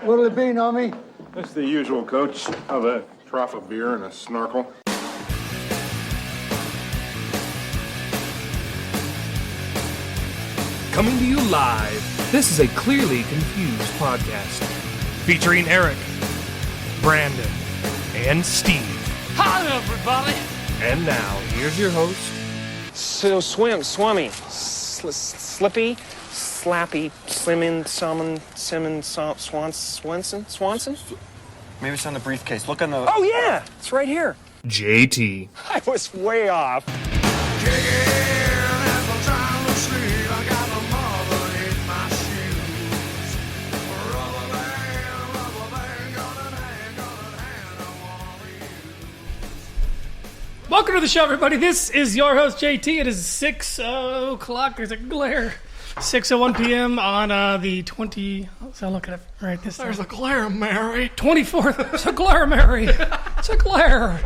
What'll it be, Nomi? That's the usual, Coach. How about a trough of beer and a snorkel? Coming to you live, this is a Clearly Confused podcast featuring Eric, Brandon, and Steve. Hi, everybody. And now, here's your host. So swimmy, slippy, slappy, Swanson? Maybe it's on the briefcase. Look on the... Oh, yeah, it's right here. JT. I was way off. Welcome to the show, everybody. This is your host, JT. It is 6 o'clock. There's a glare. 6:01 p.m. on the 20... So I'm looking at right this time. There's a glare, Mary. 24th. It's a glare, Mary. It's a glare.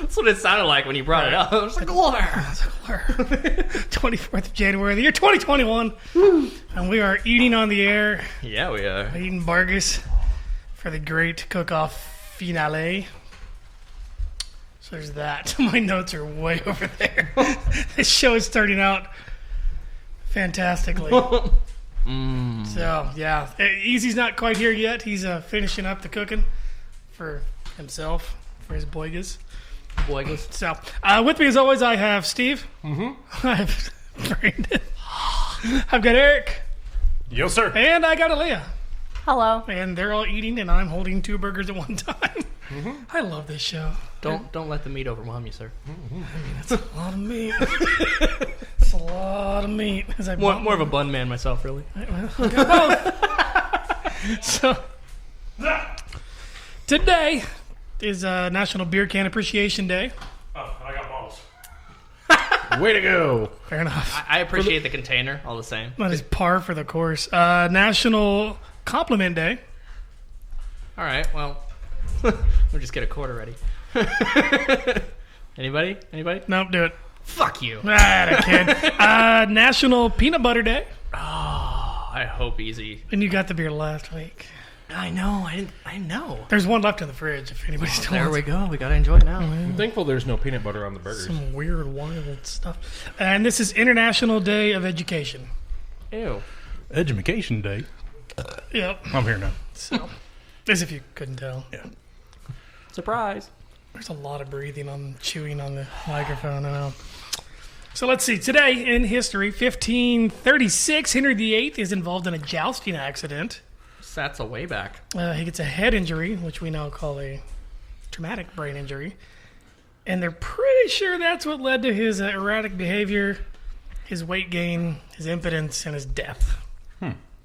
That's what it sounded like when you brought it up. It was like a glare. It's a glare. 24th of January, the year 2021. And we are eating on the air. Yeah, we are. Eating burgers for the great cook-off finale. So there's that. My notes are way over there. This show is starting out fantastically. So, yeah. Easy's not quite here yet. He's finishing up the cooking for himself, for his boigas. So, with me as always, I have Steve. Mm-hmm. I have Brandon. I've got Eric. Yes, sir. And I got Aaliyah. Hello. And they're all eating, and I'm holding 2 burgers at one time. Mm-hmm. I love this show. Don't let the meat overwhelm you, sir. I mean, that's a lot of meat. It's a lot of meat. More of a bun man myself, really. So, today is National Beer Can Appreciation Day. Oh, I got balls. Way to go. Fair enough. I appreciate the container, all the same. That is par for the course. National Compliment Day. All right, well, we'll just get a quarter ready. Anybody? Nope, do it. Fuck you. A kid. National Peanut Butter Day. Oh, I hope easy. And you got the beer last week. I know. I know. There's one left in the fridge if anybody's still There wants we go. We gotta enjoy it now. I'm thankful there's no peanut butter on the burgers. some weird, wild stuff. And this is International Day of Education. Ew. Education Day. Yep. I'm here now. So, as if you couldn't tell. Yeah. Surprise. There's a lot of breathing on, chewing on the microphone. I know. So let's see. Today in history, 1536, Henry VIII is involved in a jousting accident. That's a way back. He gets a head injury, which we now call a traumatic brain injury. And they're pretty sure that's what led to his erratic behavior, his weight gain, his impotence, and his death.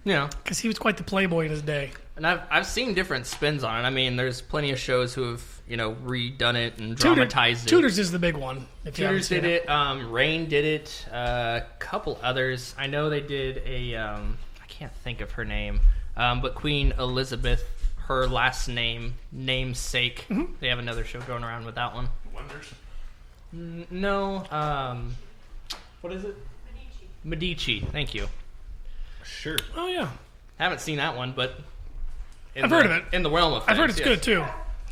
Yeah. Because he was quite the playboy in his day. And I've seen different spins on it. I mean, there's plenty of shows who have, redone it and dramatized it. Tudors is the big one. Tudors did it. Rain did it. A couple others. I know they did a, I can't think of her name, but Queen Elizabeth, her last name, namesake. Mm-hmm. They have another show going around with that one. Wonders. No. What is it? Medici. Thank you. Sure. Oh, yeah. Haven't seen that one, but I've heard of it. In the realm of things. I've heard it's good, too.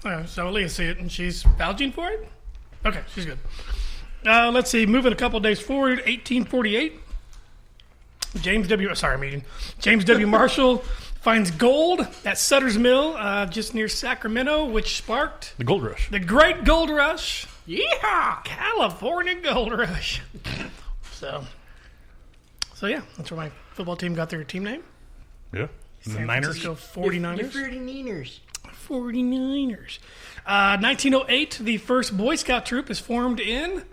So Aaliyah see it, and she's vouching for it? Okay, she's good. Let's see. Moving a couple days forward, 1848. James W. Marshall finds gold at Sutter's Mill, just near Sacramento, which sparked The Gold Rush. the Great Gold Rush. Yeah. California Gold Rush. So yeah, that's where my football team got their team name. Yeah. The San Niners. Francisco 49ers. 49ers. 49ers. 1908, the first Boy Scout troop is formed in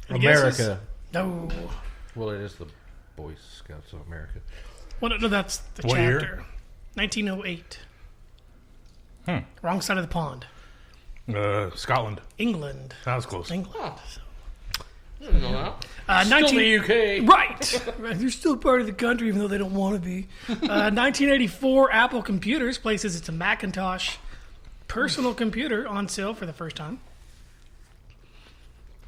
America. No. Well, it is the Boy Scouts of America. Well, no, that's the What chapter. year? 1908. Wrong side of the pond. Scotland. England. That was close. England. I didn't know that. 19... the UK. Right. They're still part of the country, even though they don't want to be. 1984, Apple Computers places its Macintosh personal computer on sale for the first time.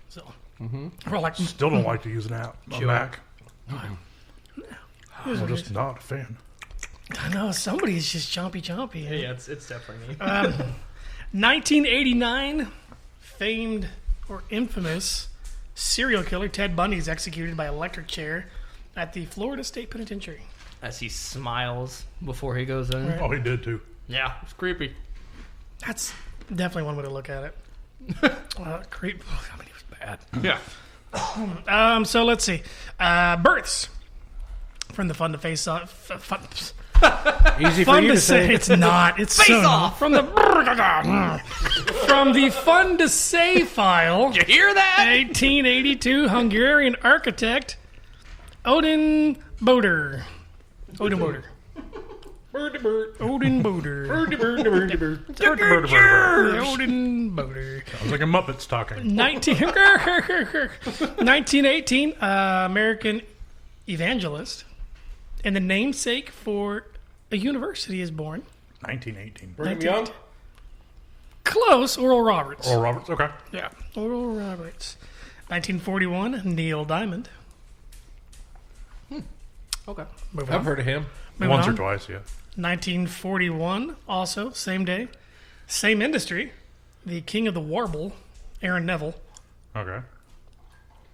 So, we're like, Still don't like to use an app. A Mac. here's I'm what it just is. not a fan. I know somebody's just chompy. Yeah, it's definitely me. 1989, famed or infamous serial killer Ted Bundy is executed by electric chair at the Florida State Penitentiary. As he smiles before he goes in. Right. Oh, he did too. Yeah, it's creepy. That's definitely one way to look at it. Creep. I mean, he was bad. Yeah. So let's see. Births from the fun to face off. Easy for Fun you to to say. say. It's not. It's Face so off. from the fun to say file. You hear that? 1882 Hungarian architect Odin Boder. Odin Boder. Odin Boder. Odin Boder. Sounds like a Muppet's talking. 1918 American evangelist and the namesake for a university is born. 1918. Brigham Young? Close. Oral Roberts. Oral Roberts. Okay. Yeah. Oral Roberts. 1941 Neil Diamond. Okay. Moving I've on. heard of him. Moving Once on. or twice, yeah. 1941 also same day, same industry. The king of the warble, Aaron Neville. Okay.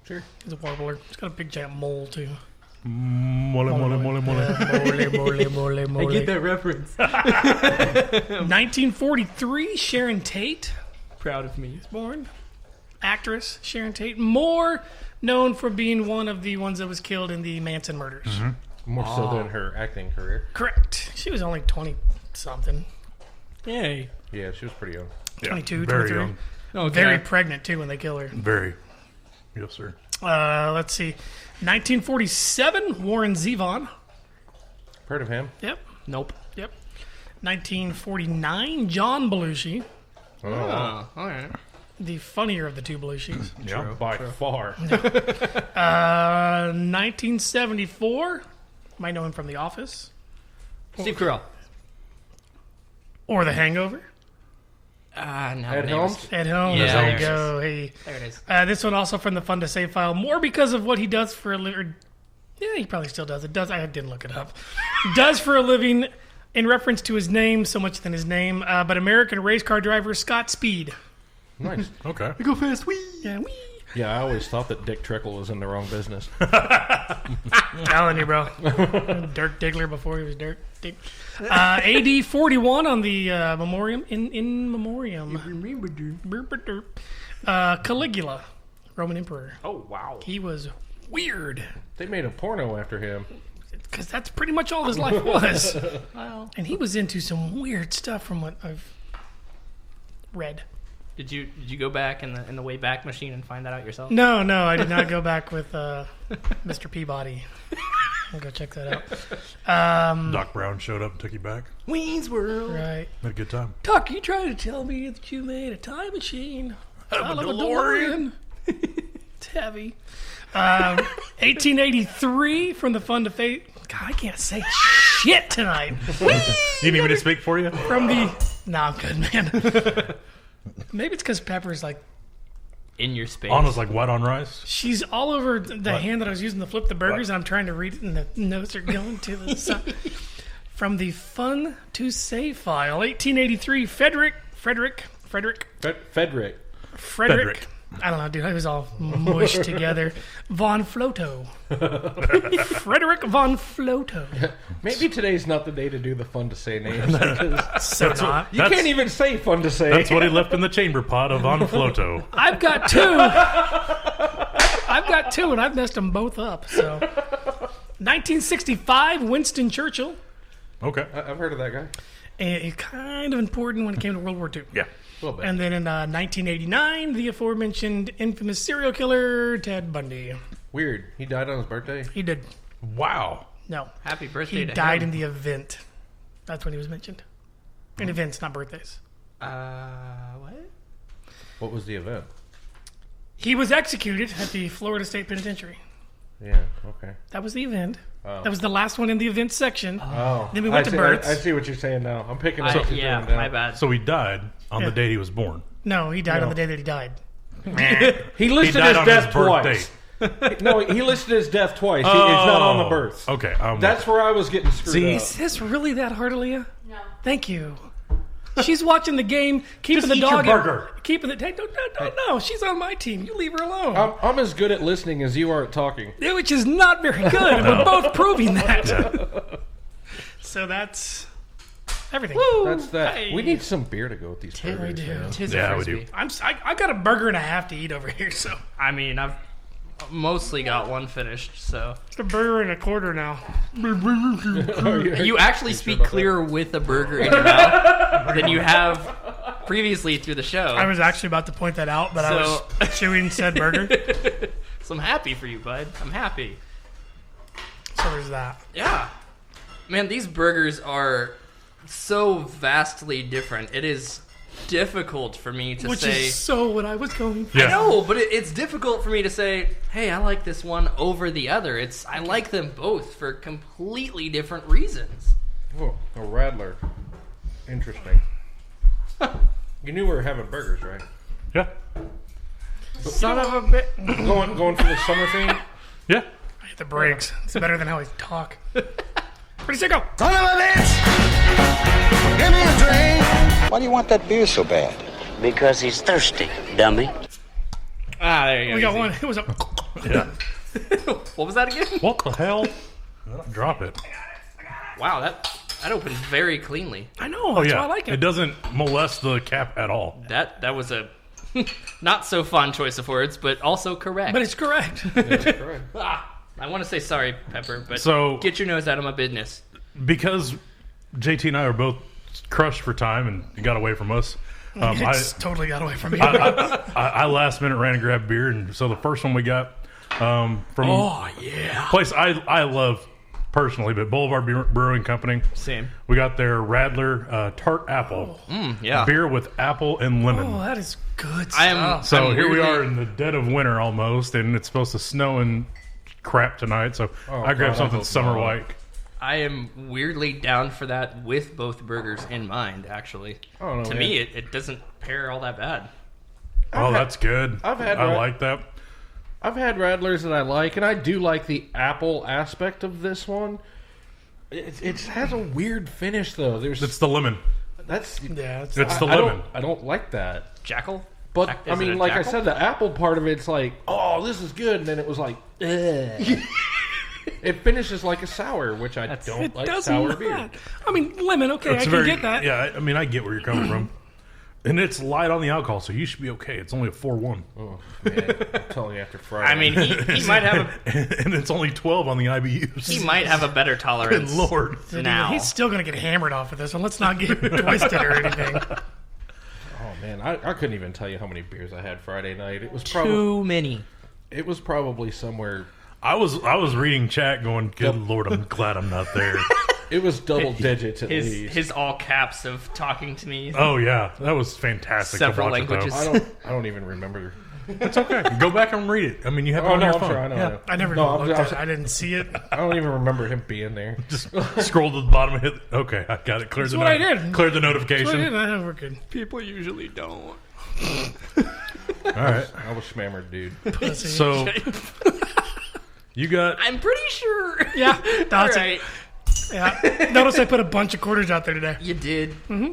Sure. He's a warbler. He's got a big giant mole too. Mole. Mole. I get that reference. 1943 Sharon Tate. Proud of me. Born actress Sharon Tate, more known for being one of the ones that was killed in the Manson murders. More so than her acting career. Correct. She was only 20 something. Yay. Yeah, she was pretty young. Yeah. 22, Very 23. young. Okay. Very pregnant too when they kill her. Very. Yes, sir. Let's see. 1947 Warren Zevon. Heard of him? Yep. Nope. Yep. 1949 John Belushi, Oh, Oh, all right. the funnier of the two Belushis. Yeah. by far. 1974 might know him from The Office Steve Carell. or The Hangover. No. Ed Helms? At home. Yeah, there there you it go. Hey. There it is. This one also from the Fun to Save file, more because of what he does for a living. Yeah, he probably still does. It does. I didn't look it up. Does for a living in reference to his name, so much than his name. But American race car driver Scott Speed. Nice. Okay. Go fast, wee. Yeah, wee. Yeah, I always thought that Dick Trickle was in the wrong business. Telling you, bro. Dirk Diggler before he was Dirk. AD 41 on the memoriam in memoriam. Caligula, Roman emperor. Oh, wow. He was weird They made a porno after him. because that's pretty much all his life was. And he was into some weird stuff from what I've read. Did you go back in the Wayback Machine and find that out yourself? No, I did not go back with Mr. Peabody. I'll go check that out. Doc Brown showed up and took you back. Wayne's World. Right. Had a good time. Tuck, you tried to tell me that you made a time machine. Out of a Out of a DeLorean. It's heavy. 1883 from the Fun to Fate. God, I can't say shit tonight. You need me to speak for you? From the. Nah, I'm good, man. Maybe it's because Pepper's like. In your space. Anna's like white on rice. She's all over the hand that I was using to flip the burgers, and I'm trying to read it, and the notes are going to the side. From the Fun to Say file, 1883, Frederick. Fedric. I don't know, dude. It was all mushed together. Von Floto. Frederick von Floto. Maybe today's not the day to do the fun to say names. Because So not. you can't even say fun to say. That's what he left in the chamber pot of Von Floto. I've got two, and I've messed them both up. So, 1965, Winston Churchill. Okay. I've heard of that guy. And kind of important when it came to World War II. Yeah. A little bit. And then in 1989, the aforementioned infamous serial killer, Ted Bundy. Weird. He died on his birthday. He did. Wow. No. Happy birthday He to died him. in the event. That's when he was mentioned. In events, not birthdays. What? What was the event? He was executed at the Florida State Penitentiary. Yeah. Okay. That was the event. Oh. That was the last one in the event section. Oh. Then we went I to see, births. I see what you're saying now. I'm picking up what you're Yeah, doing now. my bad. So he died on Yeah. the day he was born. No, he died on No. the day that he died. He listed He died his on death his birthday. twice. No, he listed his death twice. It's not on the birth. Okay. That's where I was getting screwed up. Is this really that hard, Aaliyah? No. Thank you. She's watching the game, keeping Just the eat dog. your burger. Keeping the. Hey, no. She's on my team. You leave her alone. I'm as good at listening as you are at talking. Which is not very good. And we're both proving that. So that's everything. Woo! That's that. Hey. We need some beer to go with these burgers. We do. man. Tis a Yeah, we frisbee. do. I got a burger and a half to eat over here, so I mean, I've mostly got one finished, so. it's a burger and a quarter now. You actually speak clearer with a burger in your mouth than you have previously through the show. I was actually about to point that out, but I was chewing said burger. So I'm happy for you, bud. I'm happy. So there's that. Yeah. Man, these burgers are so vastly different. It is difficult for me to Which say. is so what I was going for. Yeah. I know, but it's difficult for me to say, hey, I like this one over the other. I like them both for completely different reasons. Oh, a Radler. Interesting. You knew we were having burgers, right? Yeah. Son of a bit. Going for the summer thing? Yeah. I hit the brakes. It's better than how I talk. Pretty sicko. Son of a bitch! Give me a drink! Why do you want that beer so bad? Because he's thirsty, dummy. Ah, there you go. We got easy. one. It was a. Yeah. What was that again? What the hell? Drop it. Wow, that opened very cleanly. I know. Oh, That's yeah. why I like it. It doesn't molest the cap at all. That was a not so fun choice of words, but also correct. But it's correct. I want to say sorry, Pepper, but So- get your nose out of my business. Because JT and I are both crushed for time and he got away from us. It's totally got away from me. I last minute ran and grabbed beer, and so the first one we got from place I love personally, but Boulevard Brewing Company. Same. We got their Radler tart apple Yeah. beer with apple and lemon. Oh, that is good I am. stuff. So I'm here we weirdly- are in the dead of winter almost, and it's supposed to snow and crap tonight. So I grabbed God, I something hope summer-like. I am weirdly down for that with both burgers in mind. Actually, I don't know, to man. me, it doesn't pair all that bad. Oh, that's good. I've had I Rad- like that. I've had Radlers that I like, and I do like the apple aspect of this one. It has a weird finish, though. It's the lemon. That's Yeah, it's It's the I lemon. don't like that. Jackal. But Is I it mean, a like I jackal? said, the apple part of it's like, oh, this is good, and then it was like, ugh. It finishes like a sour, which I don't it like does sour not. beer. I mean, lemon. Okay, It's I can very, get that. Yeah, I mean, I get where you're coming from. And it's light on the alcohol, so you should be okay. It's only a 4.1. Oh man, I'm telling you, after Friday. I mean, he might have and it's only 12 on the IBUs. he might have a better Good tolerance. Lord. Now He's still going to get hammered off of this one. Let's not get twisted or anything. oh man, I couldn't even tell you how many beers I had Friday night. It was probably too many. somewhere. I was reading chat going, good Lord, I'm glad I'm not there. It was double digits at least. His all caps of talking to me. Oh, yeah. That was fantastic Several to watch languages. it, though. I don't even remember. It's okay. Go back and read it. I mean, you have it Oh on no, your I'm phone. sure I know. Yeah. I never No, looked at it. I didn't see it. I don't even remember him being there. Just scroll to the bottom and hit. Okay, I got it. Cleared the what I did. Cleared the That's notification. what I did. We're good. People usually don't. All right. I was schmammered, dude. Pussy. So you got. I'm pretty sure. Yeah, All that's right. it. Yeah. Notice I put a bunch of quarters out there today. You did. Mm-hmm.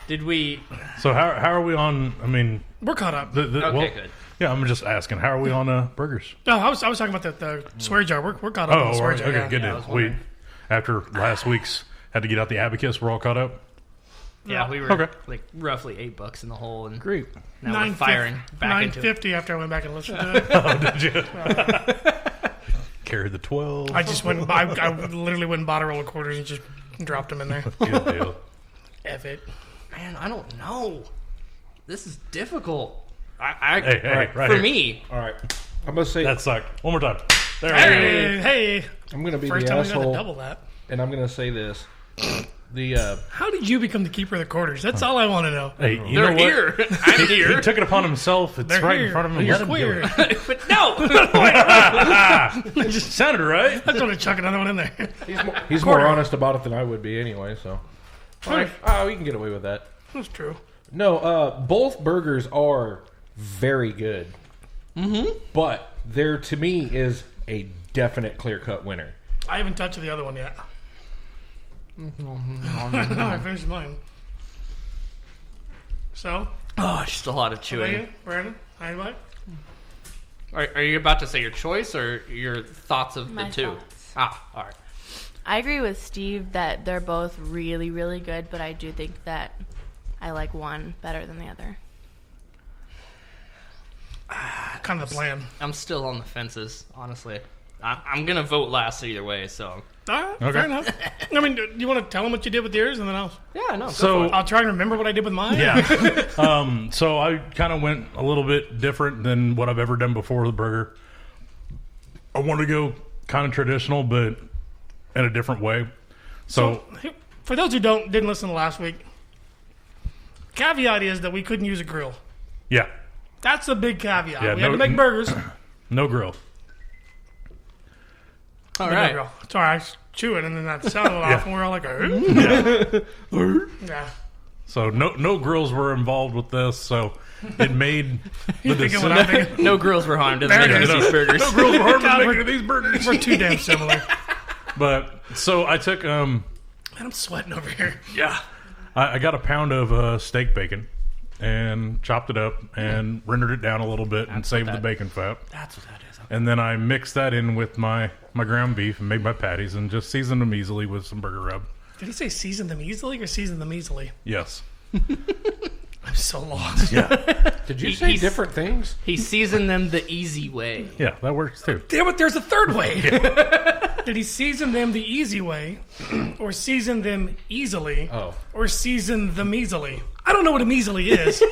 Did we? So how are we on? I mean, We're caught up. Okay, well, good. Yeah, I'm just asking. How are we on burgers? No, I was talking about the swear jar. We're caught up on Oh, the swear right. jar. Okay, yeah. good I deal. was We wondering. after last week's had to get out the abacus. We're all caught up. Yeah, we were Okay. like roughly $8 in the hole, and Great. now we're firing back into it. $9.50 after I went back and listened to it. Oh, did you? Carried the 12. I just went. I literally went and bought a roll of quarters and just dropped them in there. Good deal. F it. Man, I don't know. This is difficult. I Hey, right for here. me, All right, I'm gonna say That sucked. One more time. There we go. Hey, I'm gonna be first the time we got to asshole, double that. and I'm gonna say this: the How did you become the keeper of the quarters? That's all I want to know. Hey, you they're know what? here. I'm He here. took it upon himself. It's They're right here. in front of him. You're Let him do queer. it. But no. It just sounded right. I just want to chuck another one in there. he's more honest about it than I would be anyway. So, we can get away with that. That's true. No, both burgers are very good. Mm-hmm. But there to me is a definite clear-cut winner. I haven't touched the other one yet. No, I finished mine. So? Oh, just a lot of How chewing. about you, Brandon? How you like? Are you about to say your choice or your thoughts of My the two? thoughts. All right. I agree with Steve that they're both really, really good, but I do think that I like one better than the other. Kind of the plan. I'm still on the fences, honestly. I'm going to vote last either way, so. All right, Okay. fair enough. I mean, do you want to tell them what you did with yours, and then I'll... Yeah, no, So I'll try and remember what I did with mine. yeah. So I kind of went a little bit different than what I've ever done before with the burger. I wanted to go kind of traditional, but in a different way. So for those who didn't listen to last week, caveat is that we couldn't use a grill. yeah, That's a big caveat. Yeah, We had to make burgers. no grill. All But no right. grill. Sorry, I was chewing, and then that sounded off, and we were all like, yeah. So no grills were involved with this. So it made the Thinking what I'm decision. thinking. No grills were harmed in the There it making of is. these burgers. No grills were harmed in God, making we're- of these burgers. We're too damn similar. But so I took Man, I'm sweating over here. yeah, I got a pound of steak bacon and chopped it up and rendered it down a little bit and saved the bacon fat. That's what that is. And then I mixed that in with my ground beef and made my patties and just seasoned them easily with some burger rub. Did he say season them easily or season them easily? Yes. I'm so lost. Yeah. Did you say different things? He seasoned them the easy way. Yeah, that works too. Damn it, there's a third way. Did he season them the easy way, or season them easily, or season them easily? I don't know what a measly is,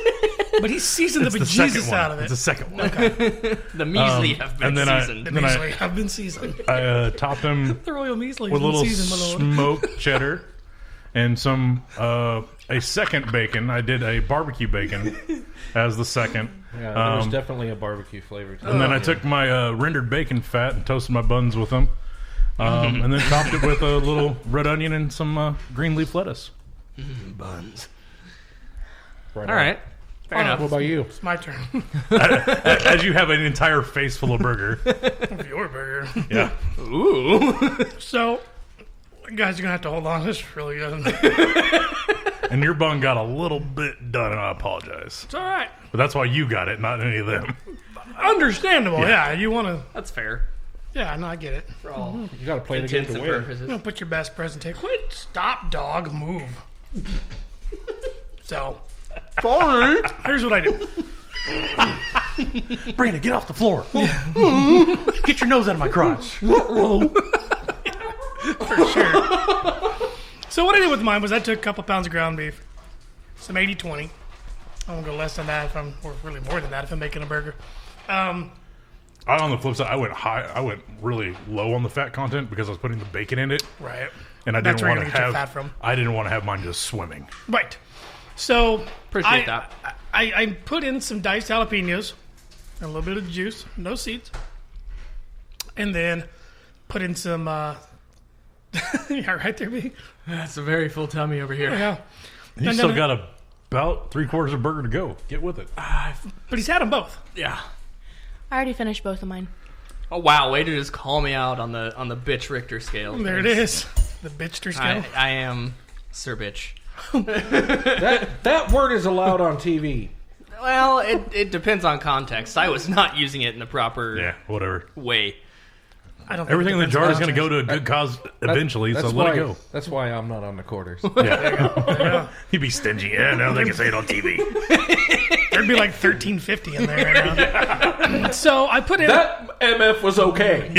but he seasoned the bejesus out of it. It's the second one. Okay. The measly have been and then seasoned. The measly have been seasoned. I topped them The royal measly with a has been little seasoned, my lord. smoked cheddar and some a second bacon. I did a barbecue bacon as the second. Yeah, there's definitely a barbecue flavor to it. And then I took my rendered bacon fat and toasted my buns with them. And then topped it with a little red onion and some green leaf lettuce. Buns. Right All on. right. Fair enough. What about you? It's my turn. As you have an entire face full of burger. Of your burger. Yeah. Ooh. So, you guys are going to have to hold on. This is really good. And your bun got a little bit done, and I apologize. It's all right. But that's why you got it, not any of them. Understandable. Yeah, you want to... That's fair. Yeah, no, I get it. For all You got to play the game intents to and win. purposes. You know, put your best presentation. Quit. Stop, dog. Move. So, here's what I do. Brandon, get off the floor. Get your nose out of my crotch. For sure. So what I did with mine was I took a couple pounds of ground beef, some 80-20. I won't go less than that if I'm, or really more than that if I'm making a burger. On the flip side, I went high. I went really low on the fat content because I was putting the bacon in it, Right. and I That's didn't where want you're to gonna get your have. fat from. I didn't want to have mine just swimming. Right. So Appreciate that. I put in some diced jalapenos and a little bit of juice, no seeds, and then put in some. Yeah, right there, B. That's a very full tummy over here. Yeah. You And still then- got about 3/4 of a burger to go. Get with it. But he's had them both. Yeah. I already finished both of mine. Oh wow! Way to just call me out on the bitch Richter scale. There it is. The bitchster scale. I am Sir Bitch. That word is allowed on TV. Well, it depends on context. I was not using it in the proper Yeah, whatever. way. I don't think Everything in the it jar is depends going to on go to a good cause eventually, so let it go. That's why I'm not on the quarters. Yeah. You'd be stingy. Yeah, now they can say it on TV. There'd be like $13.50 in there right now. So I put in. That MF was okay.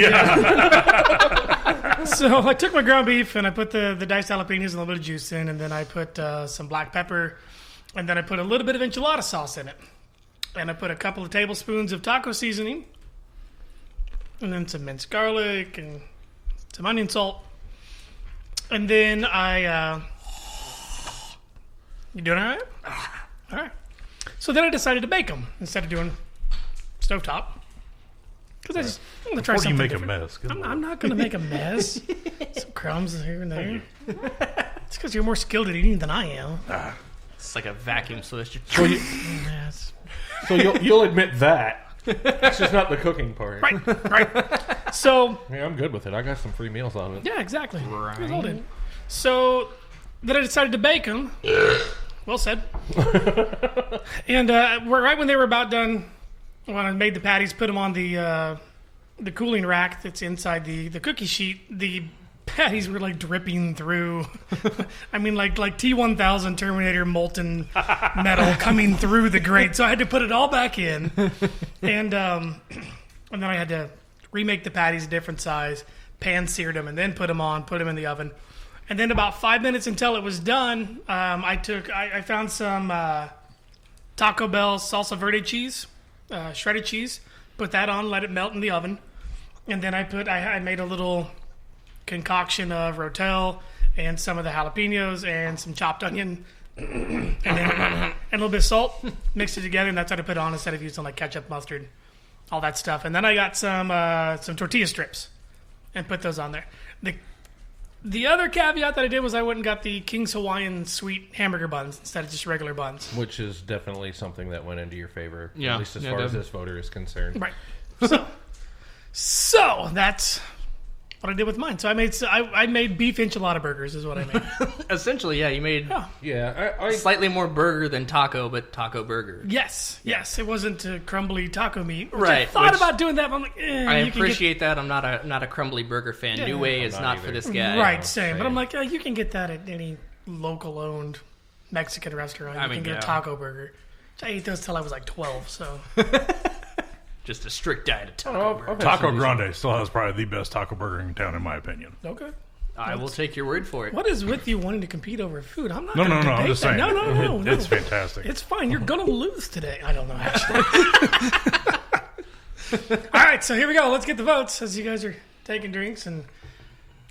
So I took my ground beef and I put the diced jalapenos and a little bit of juice in, and then I put some black pepper, and then I put a little bit of enchilada sauce in it, and I put a couple of tablespoons of taco seasoning, and then some minced garlic and some onion salt, and then I. You doing all right? All right. So then I decided to bake them instead of doing stovetop. Because I'm going to try Before you something make different. a mess. Good I'm Lord. not going to make a mess. Some crumbs here and there. It's because you're more skilled at eating than I am. It's like a vacuum switch. Yes. So you'll admit that. It's just not the cooking part. Right. So Yeah, I'm good with it. I got some free meals out of it. yeah, exactly. Right. So then I decided to bake them. Well said. And right when they were about done, when I made the patties, put them on the cooling rack that's inside the cookie sheet, the patties were like dripping through. I mean, like T-1000 Terminator molten metal coming through the grate. So I had to put it all back in, and then I had to remake the patties a different size, pan seared them, and then put them in the oven. And then about 5 minutes until it was done, I found some Taco Bell salsa verde cheese, shredded cheese. Put that on, let it melt in the oven, and then I made a little concoction of Rotel and some of the jalapenos and some chopped onion and a little bit of salt. Mixed it together, and that's what I put on instead of using like ketchup, mustard, all that stuff. And then I got some tortilla strips and put those on there. The other caveat that I did was I went and got the King's Hawaiian sweet hamburger buns instead of just regular buns. Which is definitely something that went into your favor, Yeah. at least as far as this voter is concerned. Right. So that's what I did with mine. So I made beef enchilada burgers is what I made. Essentially, yeah, you made Yeah, slightly more burger than taco, but taco burger. Yes. It wasn't a crumbly taco meat. Right, I thought which about doing that, but I'm like, I appreciate that. I'm not a crumbly burger fan. New Way is not for this guy. Right, same. But I'm like, you can get that at any local-owned Mexican restaurant. You can get a taco burger. I ate those till I was like 12, so... Just a strict diet of taco burger. Taco Grande still has probably the best taco burger in town, in my opinion. Okay. I will take your word for it. What is with you wanting to compete over food? I'm not No, gonna I'm debate just that. saying. No. It's fantastic. It's fine. You're going to lose today. I don't know, actually. All right, so here we go. Let's get the votes as you guys are taking drinks. And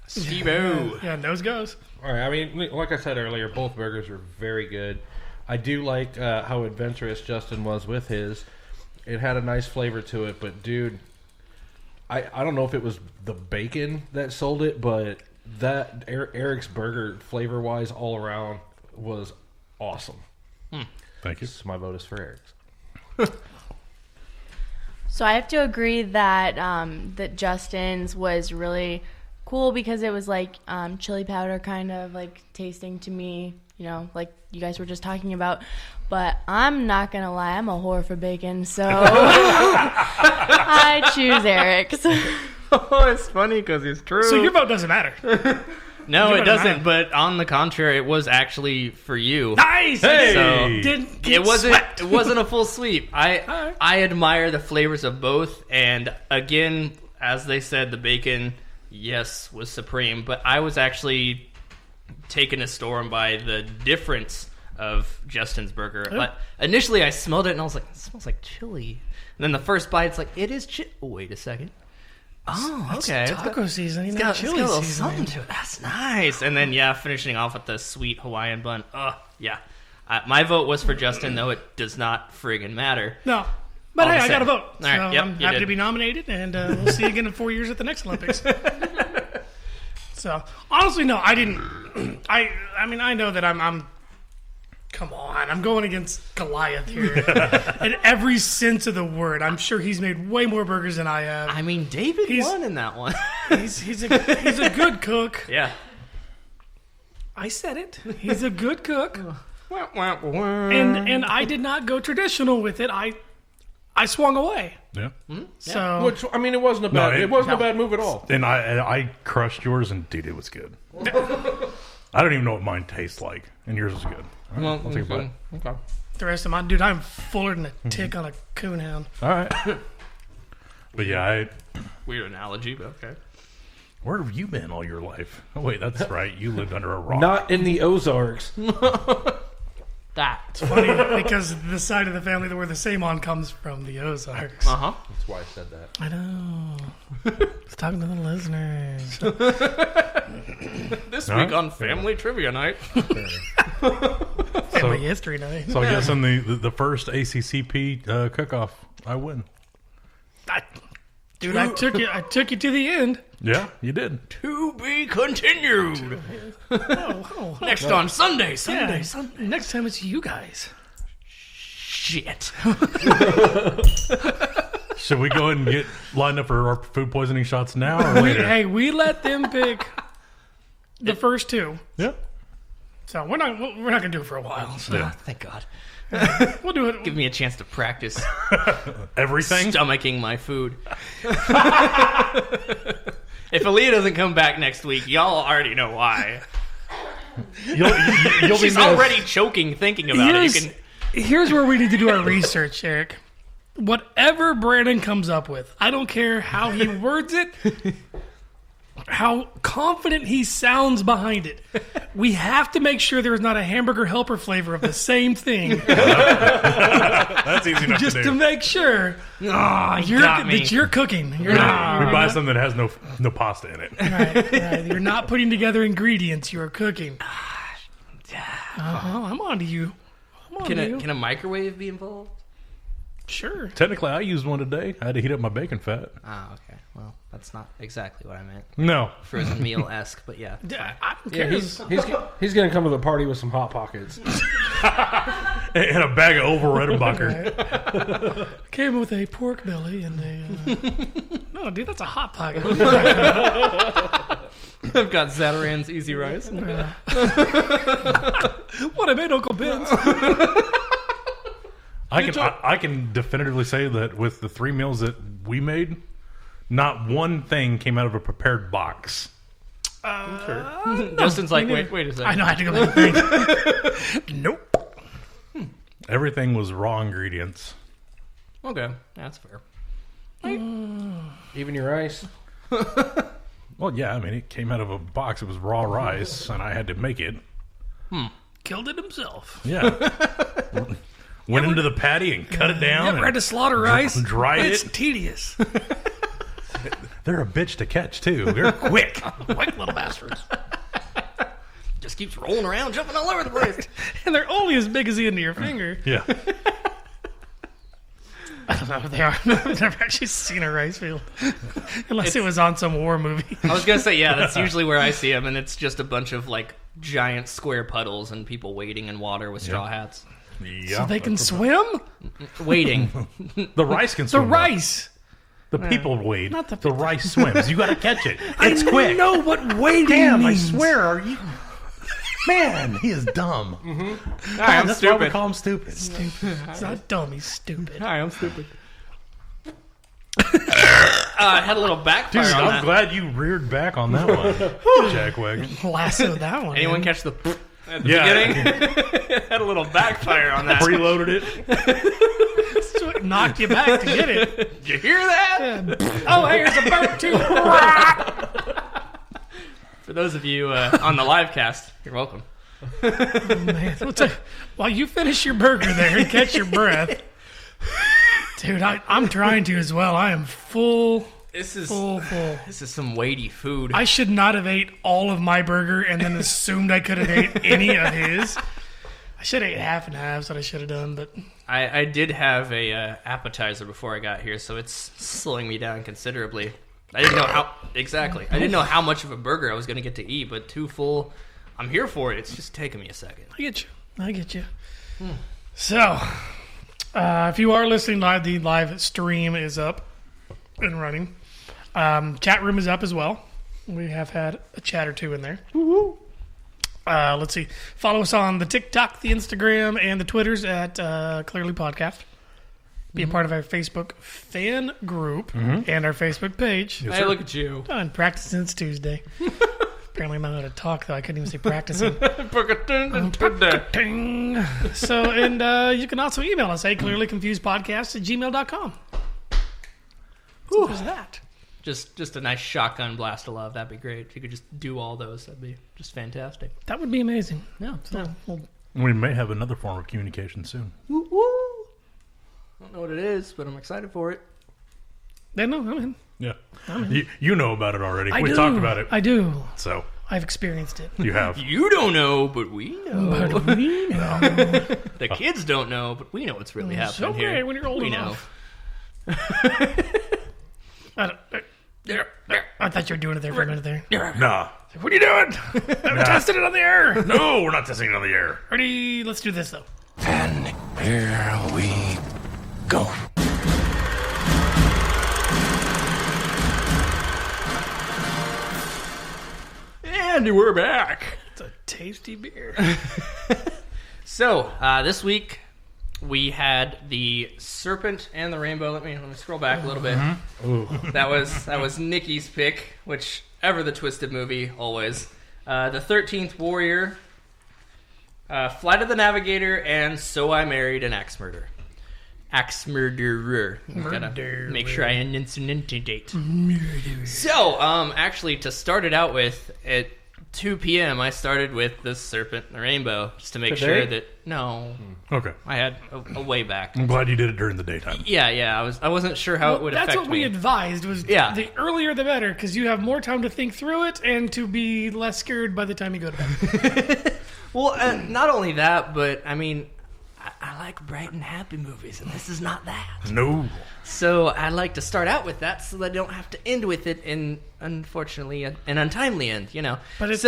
Steve-O. Yeah, nose goes. All right, I mean, like I said earlier, both burgers were very good. I do like how adventurous Justin was with his. It had a nice flavor to it, but dude, I don't know if it was the bacon that sold it, but that Eric's burger, flavor-wise, all around, was awesome. Thank you. So my vote is for Eric's. So I have to agree that that Justin's was really cool because it was like chili powder kind of like tasting to me, you know, like you guys were just talking about. But I'm not going to lie, I'm a whore for bacon, so I choose Eric's. Oh, it's funny because it's true. So your vote doesn't matter. No, it doesn't. But on the contrary, it was actually for you. Nice. Hey! So Didn't get it wasn't. swept. It wasn't a full sweep. I admire the flavors of both, and again, as they said, the bacon, yes, was supreme. But I was actually taken a storm by the difference of Justin's burger. But initially, I smelled it and I was like, "It smells like chili." And then the first bite, it's like, "It is chili." Oh, wait a second. Oh, okay. It's taco seasoning. It's got chili a little seasoning. something to it. That's nice. And then, finishing off with the sweet Hawaiian bun. Oh, yeah. My vote was for Justin, though it does not friggin' matter. No. But All hey, the I got a same. vote. All right, So yep, I'm you happy did. to be nominated, and we'll see you again in 4 years at the next Olympics. So, honestly, no, I didn't. I mean, I know that I'm come on, I'm going against Goliath here. In every sense of the word. I'm sure he's made way more burgers than I have. I mean, David won in that one. He's a good cook. Yeah. I said it. He's a good cook. Wah, wah, wah. And I did not go traditional with it. I swung away. Yeah. So Which, I mean, it wasn't a bad, it wasn't a bad move at all. And I crushed yours, and dude, it was good. I don't even know what mine tastes like, and yours was good. All right, I'll take a bite. Okay. the rest of mine, dude, I'm fuller than a tick on a coonhound. All right. But yeah, Weird analogy, but okay. where have you been all your life? Oh wait, that's right. You lived under a rock. Not in the Ozarks. That's Funny because the side of the family that where the same on comes from, the Ozarks. Uh-huh. That's why I said that. I know. It's talking to the listeners. This All week right. on Family Trivia Night. Family history night. So I guess in the first ACCP cook-off, I win. Dude, I took you to the end. Yeah, you did. To be continued. Oh, Next on Sunday. yeah. Next time it's you guys. Shit. Should we go ahead and get lined up for our food poisoning shots now or later? We let them pick the first two. Yeah. So we're not gonna do it for a while. So. Yeah. Thank God. We'll do it. Give me a chance to practice Everything? stomaching my food. If Aaliyah doesn't come back next week, y'all already know why. You'll She's be already choking thinking about it. Here's where we need to do our research, Eric. Whatever Brandon comes up with, I don't care how he words it, how confident he sounds behind it. We have to make sure there's not a hamburger helper flavor of the same thing. That's easy enough Just to do. to make sure got me. that you're cooking. We buy something that has no pasta in it. Right. You're not putting together ingredients. You're cooking. I'm on to you. Can a microwave be involved? Sure. Technically, I used one today. I had to heat up my bacon fat. Oh, okay. Well, that's not exactly what I meant. No. Frozen meal-esque, but yeah. I don't care. He's going to come to the party with some Hot Pockets. And a bag of Oval Redenbacher. Came with a pork belly and a... No, dude, that's a Hot Pocket. I've got Zataran's Easy Rice. What I made Uncle Ben's. I can definitively say that with the 3 meals that we made, not one thing came out of a prepared box. Justin's like, wait a second. I know I had to go back. Nope. Everything was raw ingredients. Okay, that's fair. Even your rice? Well, yeah, I mean, it came out of a box. It was raw rice, and I had to make it. Killed it himself. Yeah. Went into the patty and cut it down. You ever had to slaughter rice? Dried It's it. tedious. They're a bitch to catch, too. They're quick. Quick little bastards. Just keeps rolling around, jumping all over the place. And they're only as big as the end of your finger. Yeah. I don't know if they are. I've never actually seen a rice field. Unless it was on some war movie. I was going to say, yeah, that's usually where I see them, and it's just a bunch of, like, giant square puddles and people wading in water with straw hats. Yeah. So they can swim? Wading. The rice can The swim. rice. The people wade. Not the the rice swims. You got to catch it. It's quick. I know what wading Damn, means. I swear. Are you... Man, he is dumb. Hi, I'm That's why we stupid. call him stupid. It's not dumb. He's stupid. Hi, I'm stupid. I had a little backfire Dude, on I'm that. glad you reared back on that one, Jackwagon. Lassoed that one. Anyone in. catch the at the Yeah. beginning? Had a little backfire on that. Preloaded it. That's what knocked you back to get it. Did you hear that? Oh, hey, here's a bird too. For those of you on the live cast, you're welcome. Man, while you finish your burger there and catch your breath, dude, I'm trying to as well. I am full. This is full. This is some weighty food. I should not have ate all of my burger and then assumed I could have ate any of his. I should have ate half and half. That's what I should have done. But I did have a appetizer before I got here, so it's slowing me down considerably. I didn't know how exactly. I didn't know how much of a burger I was going to get to eat, but too full. I'm here for it. It's just taking me a second. I get you. So, if you are listening live, the live stream is up and running. Chat room is up as well. We have had a chat or two in there. Let's see. Follow us on the TikTok, the Instagram, and the Twitters at Clearly Podcast. Be a part of our Facebook fan group and our Facebook page. Hey, look at you. I've been practicing since Tuesday. Apparently I'm not going to talk, though. I couldn't even say practicing. So, and you can also email us at clearlyconfusedpodcast@gmail.com. So there's that. Just a nice shotgun blast of love. That'd be great. If you could just do all those, that'd be just fantastic. That would be amazing. Yeah. So, well, We may have another form of communication soon. Woo woo. I don't know what it is, but I'm excited for it. they know. I'm in. Yeah. You know about it already. I We do. talked about it. I do. So I've experienced it. you have. You don't know, but we know. But we know. The kids don't know, but we know what's really happening okay here. when you're old we enough. I thought you were doing it there for a minute there. Nah. What are you doing? I'm testing it on the air. No, we're not testing it on the air. Ready? Let's do this, though. And here we go. And we're back. It's a tasty beer. So, this week we had the Serpent and the Rainbow. Let me scroll back a little bit. Ooh. That was Nikki's pick, whichever the Twisted movie, always. The 13th Warrior, Flight of the Navigator, and So I Married an Axe Murderer. Axe Murderer. Gotta make sure I enunciate. So, actually, to start it out with, at 2 p.m., I started with the Serpent and the Rainbow, just to make sure that... No. Okay. I had a way back. I'm glad you did it during the daytime. Yeah. I wasn't sure how it would affect me. That's what we advised, was the earlier the better, because you have more time to think through it and to be less scared by the time you go to bed. Well, not only that, but, I mean... I like bright and happy movies, and this is not that. No. So I like to start out with that so that I don't have to end with it in, unfortunately, an untimely end, you know. But it's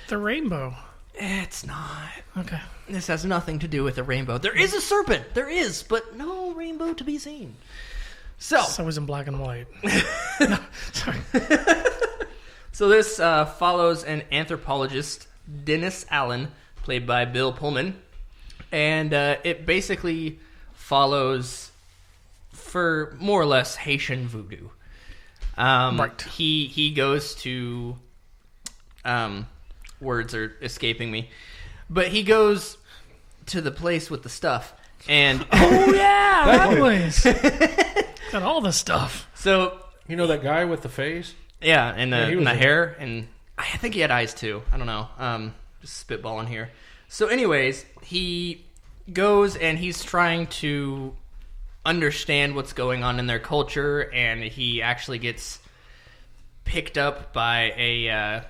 the rainbow. It's not. Okay. This has nothing to do with a rainbow. There is a serpent. There is, but no rainbow to be seen. So it was in black and white. No, sorry. So this follows an anthropologist, Dennis Allen, played by Bill Pullman. And it basically follows, for more or less, Haitian voodoo. Right. He goes to... words are escaping me. But he goes to the place with the stuff. And oh, yeah! That place! Got all the stuff. So... You know that guy with the face? Yeah, and the hair. And I think he had eyes, too. I don't know. Just spitballing here. So anyways, he goes and he's trying to understand what's going on in their culture, and he actually gets picked up by a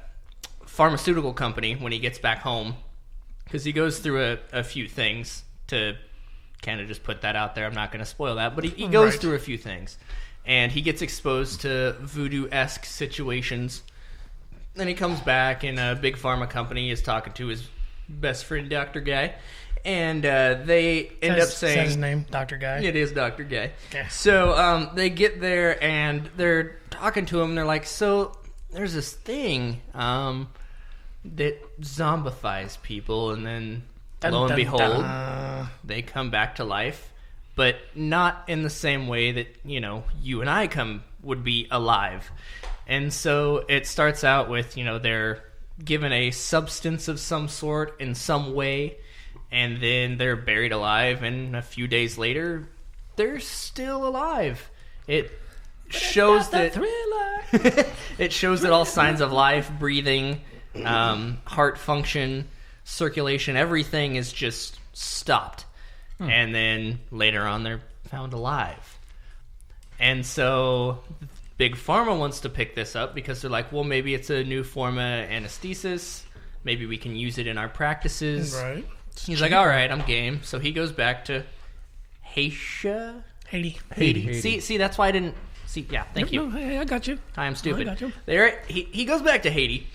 pharmaceutical company when he gets back home, because he goes through a few things, to kind of just put that out there. I'm not going to spoil that, but he goes through a few things, and he gets exposed to voodoo-esque situations. Then he comes back, and a big pharma company is talking to his best friend, Dr. Guy, and they end up saying... That's his name, Dr. Guy? It is Dr. Guy. Okay. So they get there, and they're talking to him, and they're like, so there's this thing that zombifies people, and then lo and behold, they come back to life, but not in the same way that, you know, you and I would be alive. And so it starts out with, you know, they're given a substance of some sort in some way, and then they're buried alive, and a few days later they're still alive. It shows that it shows that all signs of life, breathing, heart function, circulation, everything is just stopped. And then later on they're found alive. And so Big Pharma wants to pick this up because they're like, well, maybe it's a new form of anesthesis. Maybe we can use it in our practices. Right. He's like, all right, I'm game. So he goes back to Haiti. See, that's why I didn't... See, yeah, thank you. No, hey, I got you. I am stupid. I got you. He goes back to Haiti,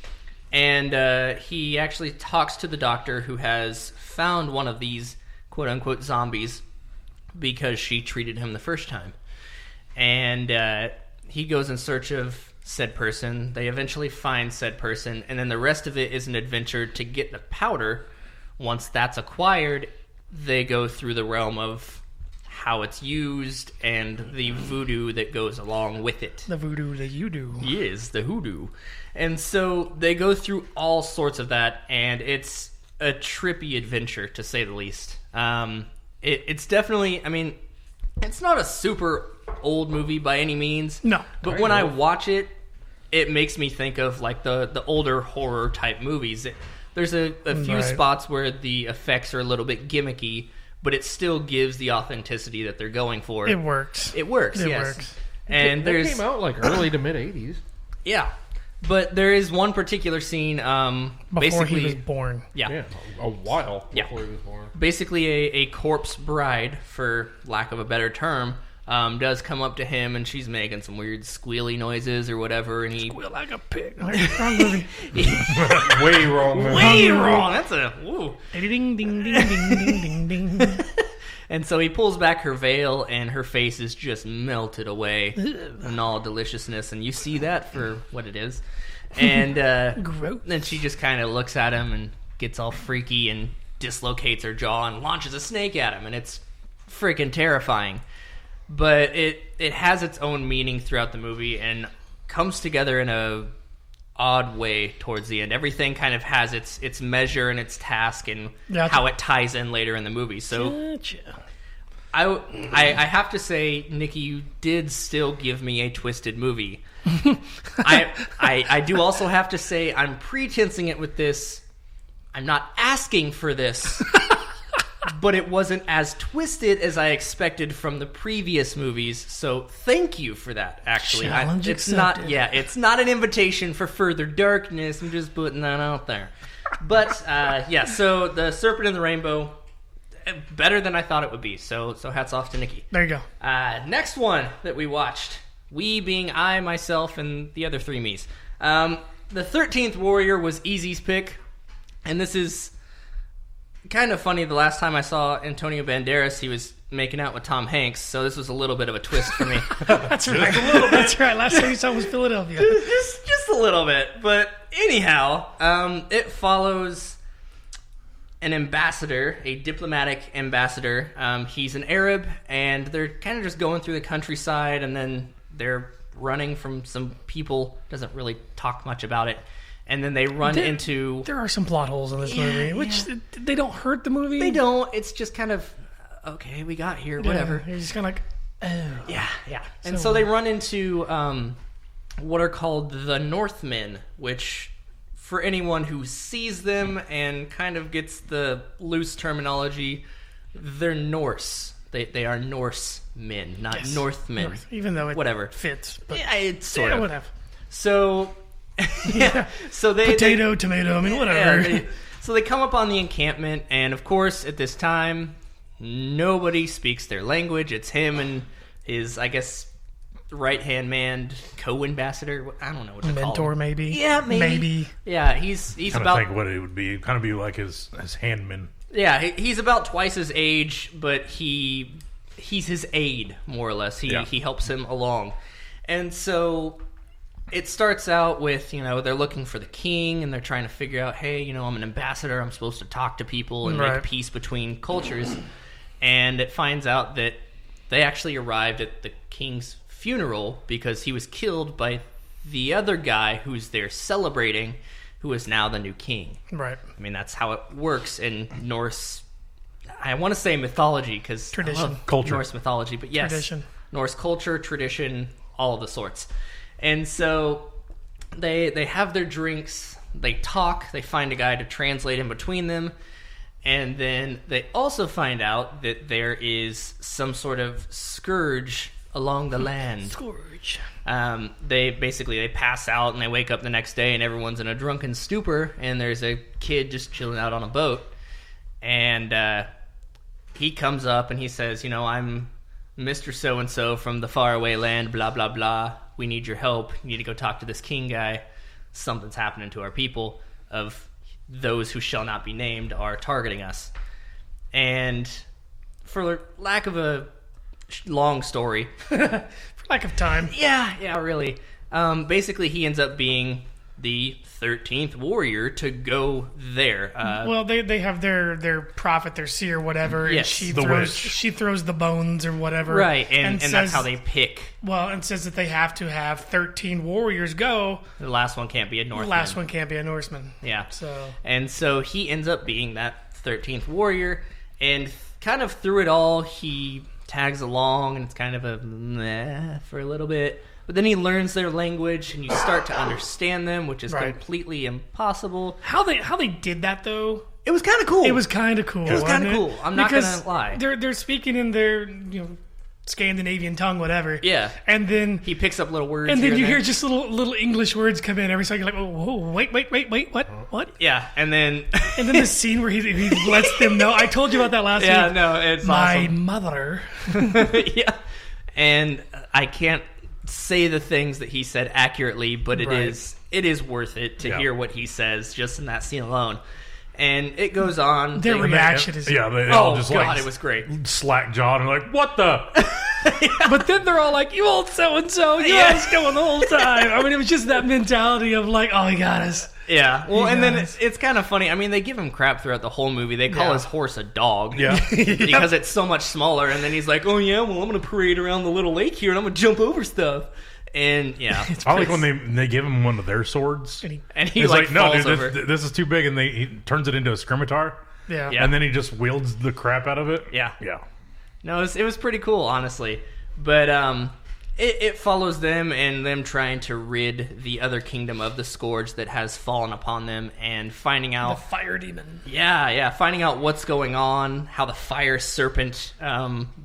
and he actually talks to the doctor who has found one of these quote-unquote zombies because she treated him the first time. And he goes in search of said person. They eventually find said person, and then the rest of it is an adventure to get the powder. Once that's acquired, they go through the realm of how it's used and the voodoo that goes along with it. The voodoo that you do. Yes, the hoodoo. And so they go through all sorts of that, and it's a trippy adventure, to say the least. It's definitely, I mean, it's not a super old movie by any means. No. But when I watch it, it makes me think of like the older horror type movies. There's a few spots where the effects are a little bit gimmicky, but it still gives the authenticity that they're going for. It works. It works, yes. And that came out like early to mid 80s. Yeah. But there is one particular scene before basically he was born. Yeah. A while before he was born. Basically a corpse bride, for lack of a better term, does come up to him, and she's making some weird squealy noises or whatever, and he... Squeal like a pig. Wrong movie. Way wrong movie. Way wrong. That's a... Woo. Ding, ding, ding, ding, ding, ding, ding. And so he pulls back her veil, and her face is just melted away in all deliciousness, and you see that for what it is. And Gross. then she just kind of looks at him and gets all freaky and dislocates her jaw and launches a snake at him, and it's freaking terrifying. But it has its own meaning throughout the movie and comes together in a odd way towards the end. Everything kind of has its measure and its task and how it ties in later in the movie. So I have to say, Nikki, you did still give me a twisted movie. I do also have to say I'm pretensing it with this. I'm not asking for this, but it wasn't as twisted as I expected from the previous movies. So thank you for that. Actually, it's accepted. it's not an invitation for further darkness. I'm just putting that out there. But so the Serpent and the Rainbow, better than I thought it would be. So hats off to Nikki. There you go. Next one that we watched, we being I, myself, and the other three me's. The 13th Warrior was Easy's pick, and this is kind of funny. The last time I saw Antonio Banderas, he was making out with Tom Hanks, so this was a little bit of a twist for me. That's right. That's right. Last time you saw was Philadelphia. just a little bit. But anyhow, it follows an ambassador, a diplomatic ambassador. He's an Arab, and they're kind of just going through the countryside, and then they're running from some people. Doesn't really talk much about it. And then they run into... There are some plot holes in this movie, which they don't hurt the movie. They don't. It's just kind of, okay, we got here, whatever. You're just kind of like, oh. Yeah. And so they run into what are called the Northmen, which, for anyone who sees them and kind of gets the loose terminology, they're Norse. They are Norse men, not Northmen. Even though it fits. But yeah, it's sort of. Whatever. So... so they tomato. I mean, whatever. So they come up on the encampment, and of course, at this time, nobody speaks their language. It's him and his, I guess, right-hand man, co-ambassador. I don't know what to call him. Mentor, maybe. Yeah, maybe. Yeah, he's about. I think what it would be. Kind of be like his handman. Yeah, he's about twice his age, but he's his aide, more or less. He helps him along, and so. It starts out with, they're looking for the king, and they're trying to figure out, hey, I'm an ambassador, I'm supposed to talk to people and make peace between cultures. And it finds out that they actually arrived at the king's funeral because he was killed by the other guy who's there celebrating, who is now the new king. Right. I mean, that's how it works in Norse, I want to say mythology, because tradition. Culture. Norse mythology, but yes. Tradition. Norse culture, tradition, all of the sorts. And so they have their drinks, they talk, they find a guy to translate in between them, and then they also find out that there is some sort of scourge along the land. Scourge. They pass out and they wake up the next day and everyone's in a drunken stupor, and there's a kid just chilling out on a boat, and he comes up and he says, I'm Mr. So-and-so from the faraway land, blah, blah, blah. We need your help. You need to go talk to this king guy. Something's happening to our people. Of those who shall not be named are targeting us. And for lack of a long story... for lack of time. Yeah, really. Basically, he ends up being the 13th warrior to go there. Well, they have their prophet, their seer, whatever, yes, and she throws the bones or whatever. Right, and that's how they pick. Well, and says that they have to have 13 warriors go. The last one can't be a Northman. The last one can't be a Norseman. Yeah. So he ends up being that 13th warrior, and kind of through it all, he tags along, and it's kind of a meh for a little bit. But then he learns their language, and you start to understand them, which is completely impossible. How they did that, though? It was kind of cool. It was kind of cool. I'm not gonna lie. They're speaking in their Scandinavian tongue, whatever. Yeah. And then he picks up little words. And then you hear just little English words come in every second. You're like, oh, wait, what? Yeah. And then the scene where he lets them know. I told you about that last week. Yeah, no, it's my awesome. mother. Yeah. And I can't say the things that he said accurately, but it is worth it to hear what he says just in that scene alone. And it goes on. Their reaction is... Yeah, they all just God, it was great. Slack jawed and like, what the? But then they're all like, "You old so and so, you had us going the whole time." I mean, it was just that mentality of like, "Oh, he got us." Yeah, well, and then it's kind of funny. I mean, they give him crap throughout the whole movie. They call his horse a dog, because it's so much smaller. And then he's like, "Oh yeah, well, I'm gonna parade around the little lake here, and I'm gonna jump over stuff." And I like when they give him one of their swords, and he he's like "No, falls dude, over. this is too big," and he turns it into a scimitar. Yeah, and then he just wields the crap out of it. Yeah. Yeah. No, it was pretty cool, honestly. But it follows them and them trying to rid the other kingdom of the scourge that has fallen upon them, and finding out the fire demon. Yeah, finding out what's going on, how the fire serpent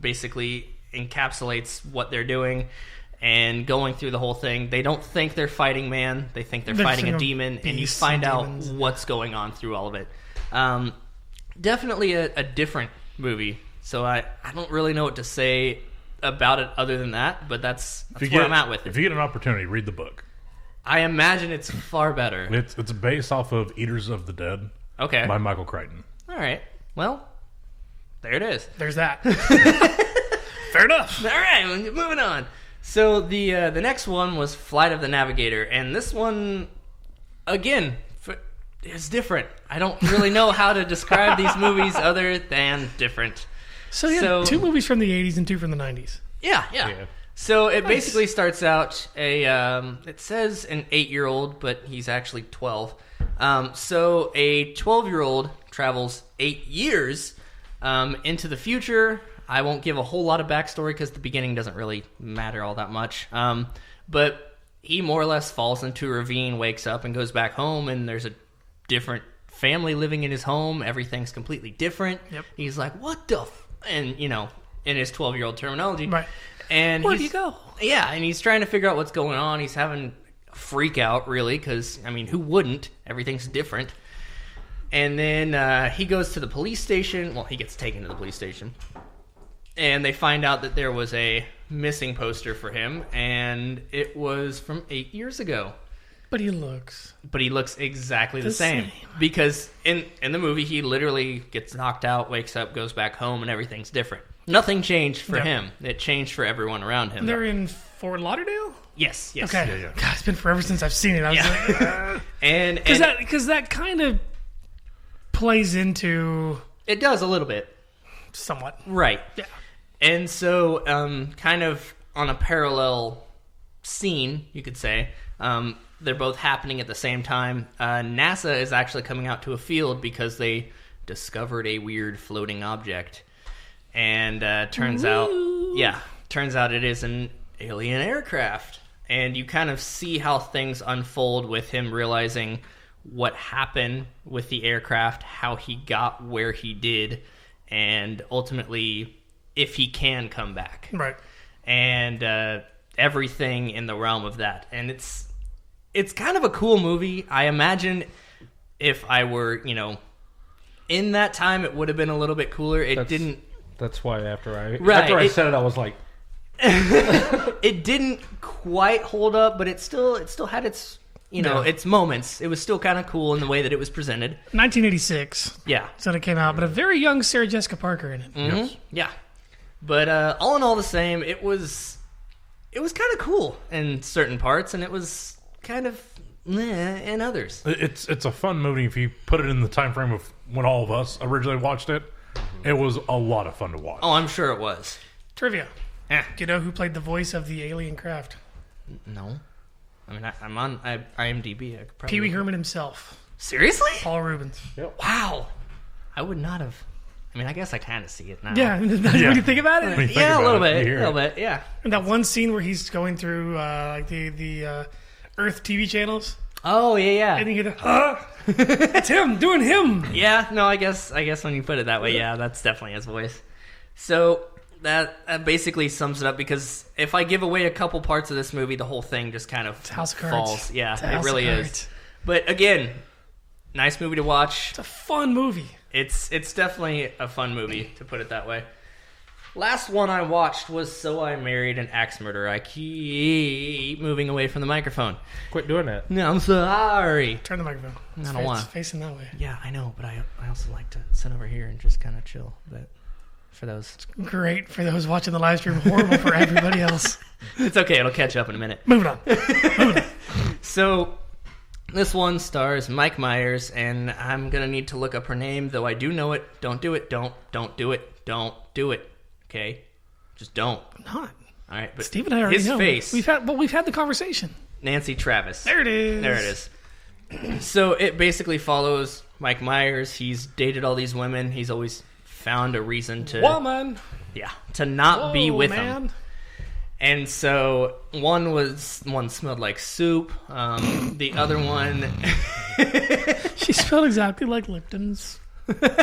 basically encapsulates what they're doing, and going through the whole thing. They don't think they're fighting man; they think they're fighting a demon, and you find out what's going on through all of it. Definitely a different movie. So I don't really know what to say about it other than that, but that's where I'm at with it. If you get an opportunity, read the book. I imagine it's far better. It's based off of Eaters of the Dead. Okay. By Michael Crichton. All right. Well, there it is. There's that. Fair enough. All right, moving on. So the next one was Flight of the Navigator, and this one, again, is different. I don't really know how to describe these movies other than different. So you had 2 movies from the 80s and 2 from the 90s. Yeah. So it basically starts out it says an 8-year-old, but he's actually 12. So a 12-year-old travels 8 years into the future. I won't give a whole lot of backstory because the beginning doesn't really matter all that much. But he more or less falls into a ravine, wakes up, and goes back home, and there's a different family living in his home. Everything's completely different. Yep. He's like, what the and in his 12-year-old terminology, right? And where'd you go? Yeah, and he's trying to figure out what's going on. He's having a freak out, really, because I mean, who wouldn't? Everything's different. And then he goes to the police station. Well, he gets taken to the police station, and they find out that there was a missing poster for him, and it was from 8 years ago. But he looks exactly the same. Because in the movie, he literally gets knocked out, wakes up, goes back home, and everything's different. Nothing changed for him. It changed for everyone around him. They're in Fort Lauderdale? Yes. Okay. Yeah. God, it's been forever since I've seen it. I was like, and because that kind of plays into it does a little bit, somewhat, right? Yeah. And so, kind of on a parallel scene, you could say. They're both happening at the same time. NASA is actually coming out to a field because they discovered a weird floating object, and turns out it is an alien aircraft. And you kind of see how things unfold with him realizing what happened with the aircraft, how he got where he did, and ultimately if he can come back. Right. And everything in the realm of that. And it's kind of a cool movie. I imagine if I were, in that time, it would have been a little bit cooler. That's why after I said it, I was like, it didn't quite hold up, but it still had its its moments. It was still kind of cool in the way that it was presented. 1986. Yeah, so it came out, but a very young Sarah Jessica Parker in it. Mm-hmm. Yes. Yeah, but all in all, the same. It was kind of cool in certain parts, and it was kind of in others. It's a fun movie if you put it in the time frame of when all of us originally watched it. It was a lot of fun to watch. Oh, I'm sure it was. Trivia. Do you know who played the voice of the alien craft? No. I mean, I'm on IMDb. Pee Wee Herman himself. Seriously? Paul Rubens. Yep. Wow. I would not have. I mean, I guess I kind of see it now. Yeah. When you think about it? A little bit. Yeah. And that one scene where he's going through like the Earth TV channels. Oh yeah. And you hear it's him doing him. Yeah. No, I guess when you put it that way, yeah, that's definitely his voice. So that basically sums it up, because if I give away a couple parts of this movie, the whole thing just kind of falls. Yeah, it really is. But again, nice movie to watch. It's a fun movie. It's definitely a fun movie, to put it that way. Last one I watched was So I Married an Axe Murderer. I keep moving away from the microphone. Quit doing that. No, I'm sorry. Turn the microphone. I don't want. It's facing that way. Yeah, I know, but I also like to sit over here and just kind of chill. But for those. Great for those watching the live stream. Horrible for everybody else. It's okay. It'll catch up in a minute. Moving on. So, this one stars Mike Myers, and I'm going to need to look up her name, though I do know it. Don't do it. Don't do it. Don't do it. Okay? Just don't. I'm not. All right, but Steve and I already his know. face. We've had the conversation. Nancy Travis. There it is. There it is. So it basically follows Mike Myers. He's dated all these women. He's always found a reason to to not be with them. And so one smelled like soup. The other one, she smelled exactly like Lipton's.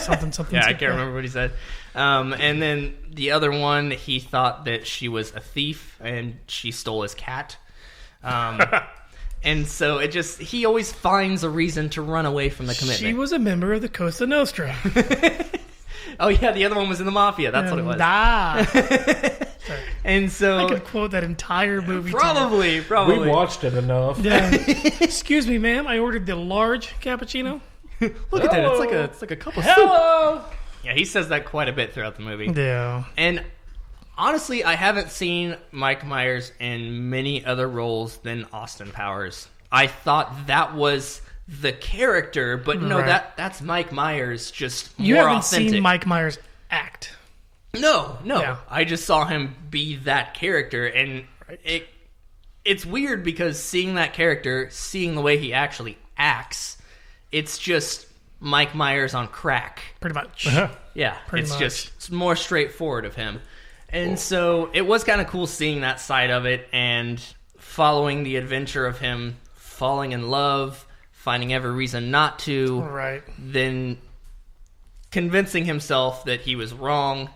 Something. Yeah, I can't remember what he said. And then the other one, he thought that she was a thief and she stole his cat. And so he always finds a reason to run away from the commitment. She was a member of the Cosa Nostra. Oh yeah, the other one was in the mafia. That's what it was. And so I could quote that entire movie. Probably. We watched it enough. Yeah. Excuse me, ma'am. I ordered the large cappuccino. Look at that. It's like a cup of Hello. soup. Yeah, he says that quite a bit throughout the movie. Yeah. And honestly, I haven't seen Mike Myers in many other roles than Austin Powers. I thought that was the character, but no, that's Mike Myers, just you more haven't authentic. Seen Mike Myers act. No. Yeah. I just saw him be that character, and it's weird because seeing that character, seeing the way he actually acts, it's just Mike Myers on crack. Pretty much. Yeah, Pretty much. It's more straightforward of him. And so it was kind of cool seeing that side of it and following the adventure of him falling in love, finding every reason not to, right? Then convincing himself that he was wrong,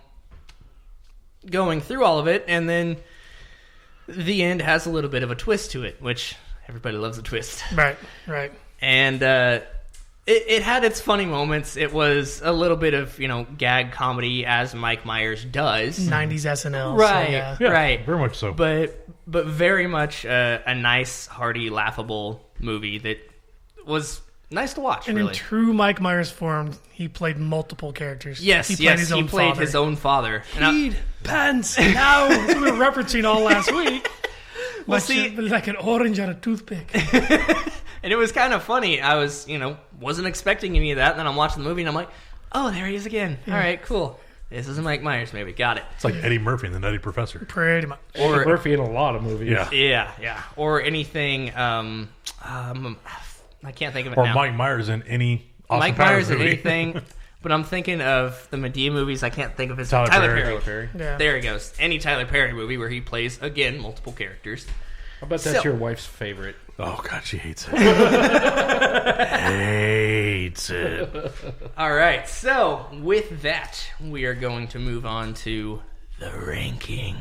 going through all of it, and then the end has a little bit of a twist to it, which everybody loves a twist. Right. And it had its funny moments. It was a little bit of, gag comedy, as Mike Myers does. 90s SNL. Right, so yeah. right. Very much so. But very much a nice, hearty, laughable movie that was nice to watch, And really. in true Mike Myers form, he played multiple characters. Yes, he played his own father. Heed pants now. That's what we were referencing all last week. Well, see, like an orange on a toothpick. And it was kind of funny. I was, wasn't expecting any of that. And then I'm watching the movie and I'm like, oh, there he is again. Yeah. All right, cool. This is a Mike Myers movie. Got it. It's like Eddie Murphy in The Nutty Professor. Pretty much. Or Murphy in a lot of movies. Yeah. Or anything. I can't think of it or now. Or Mike Myers in any Austin Mike Powers Myers in movie. anything. But I'm thinking of the Medea movies. I can't think of his Tyler Perry. Perry. Yeah. There he goes. Any Tyler Perry movie where he plays, again, multiple characters. I bet that's your wife's favorite. Oh, God, she hates it. Hates it. All right. So, with that, we are going to move on to the ranking.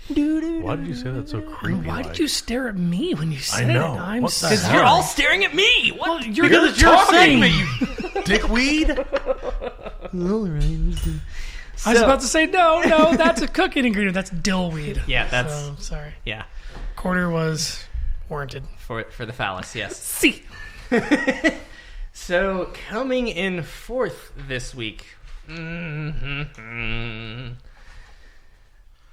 Why did you say that so creepy? Why did you stare at me when you said I know. it? I'm What the sorry. hell? You're all staring at me. What? Well, you're Because you're talking. saying that, you dickweed. I was about to say no, that's a cooking ingredient. That's dillweed. Yeah, that's... So, sorry. Yeah. Quarter was warranted. For the phallus, yes. See. So, coming in fourth this week,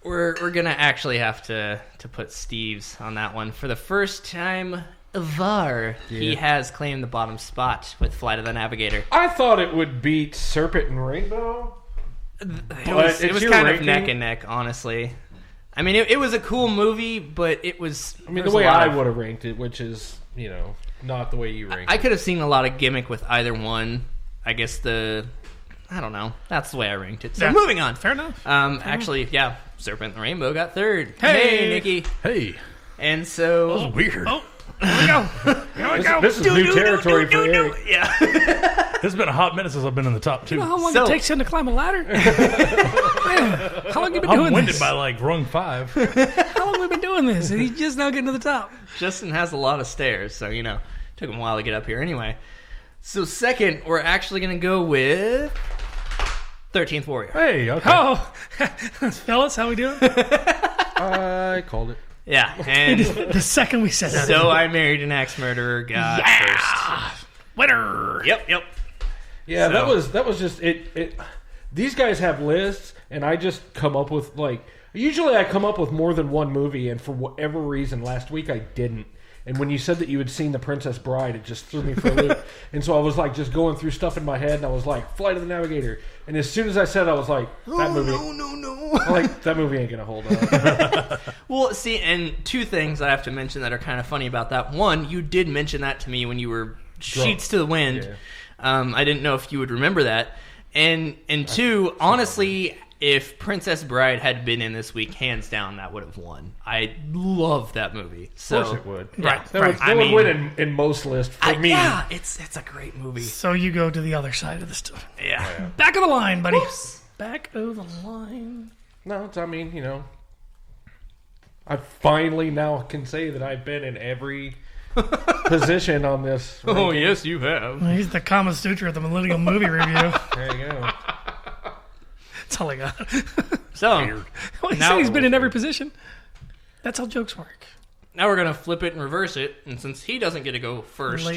we're gonna actually have to put Steve's on that one. For the first time ever, he has claimed the bottom spot with Flight of the Navigator. I thought it would beat Serpent and Rainbow. It was kind of neck and neck, honestly. I mean, it was a cool movie, but it was... I mean, the way I would have ranked it, which is, not the way you ranked it. I could have seen a lot of gimmick with either one. I guess I don't know. That's the way I ranked it. So, moving on. Fair enough. Actually, yeah, Serpent and the Rainbow got third. Hey, Nikki. Hey. And so... That was weird. Oh, here we go. Here we go. This is new territory for Eric. Yeah. It's been a hot minute since I've been in the top two. You know how long it takes him to climb a ladder? Man, how long have you been I'm doing winded this? by like rung 5. How long have we been doing this? And he's just now getting to the top. Justin has a lot of stairs, so, took him a while to get up here anyway. So second, we're actually going to go with 13th Warrior. Hey, okay. Oh, fellas, how we doing? I called it. Yeah, and The second we said that. So I Married an Axe Murderer got first. Winner. Yep. Yeah, So- that was just it. These guys have lists, and I just come up with usually I come up with more than one movie, and for whatever reason, last week I didn't. And when you said that you had seen The Princess Bride, it just threw me for a loop. And so I was just going through stuff in my head, and I was like, Flight of the Navigator. And as soon as I said it, I was like, that movie. No. That movie ain't going to hold up. Well, see, and two things I have to mention that are kind of funny about that. One, you did mention that to me when you were sheets to the wind. Yeah. I didn't know if you would remember that. And two, honestly, if Princess Bride had been in this week, hands down, that would have won. I love that movie. So, of course it would. Yeah, That would win in most lists for me. Yeah, it's a great movie. So you go to the other side of the story. Yeah. Back of the line, buddy. Oops. Back of the line. No, I finally now can say that I've been in every position on this. Oh, yes, you have. Well, he's the Kama Sutra of the Millennial Movie Review. There you go. That's all I got. So, well, he said he's been in every position. That's how jokes work. Now we're going to flip it and reverse it. And since he doesn't get to go first.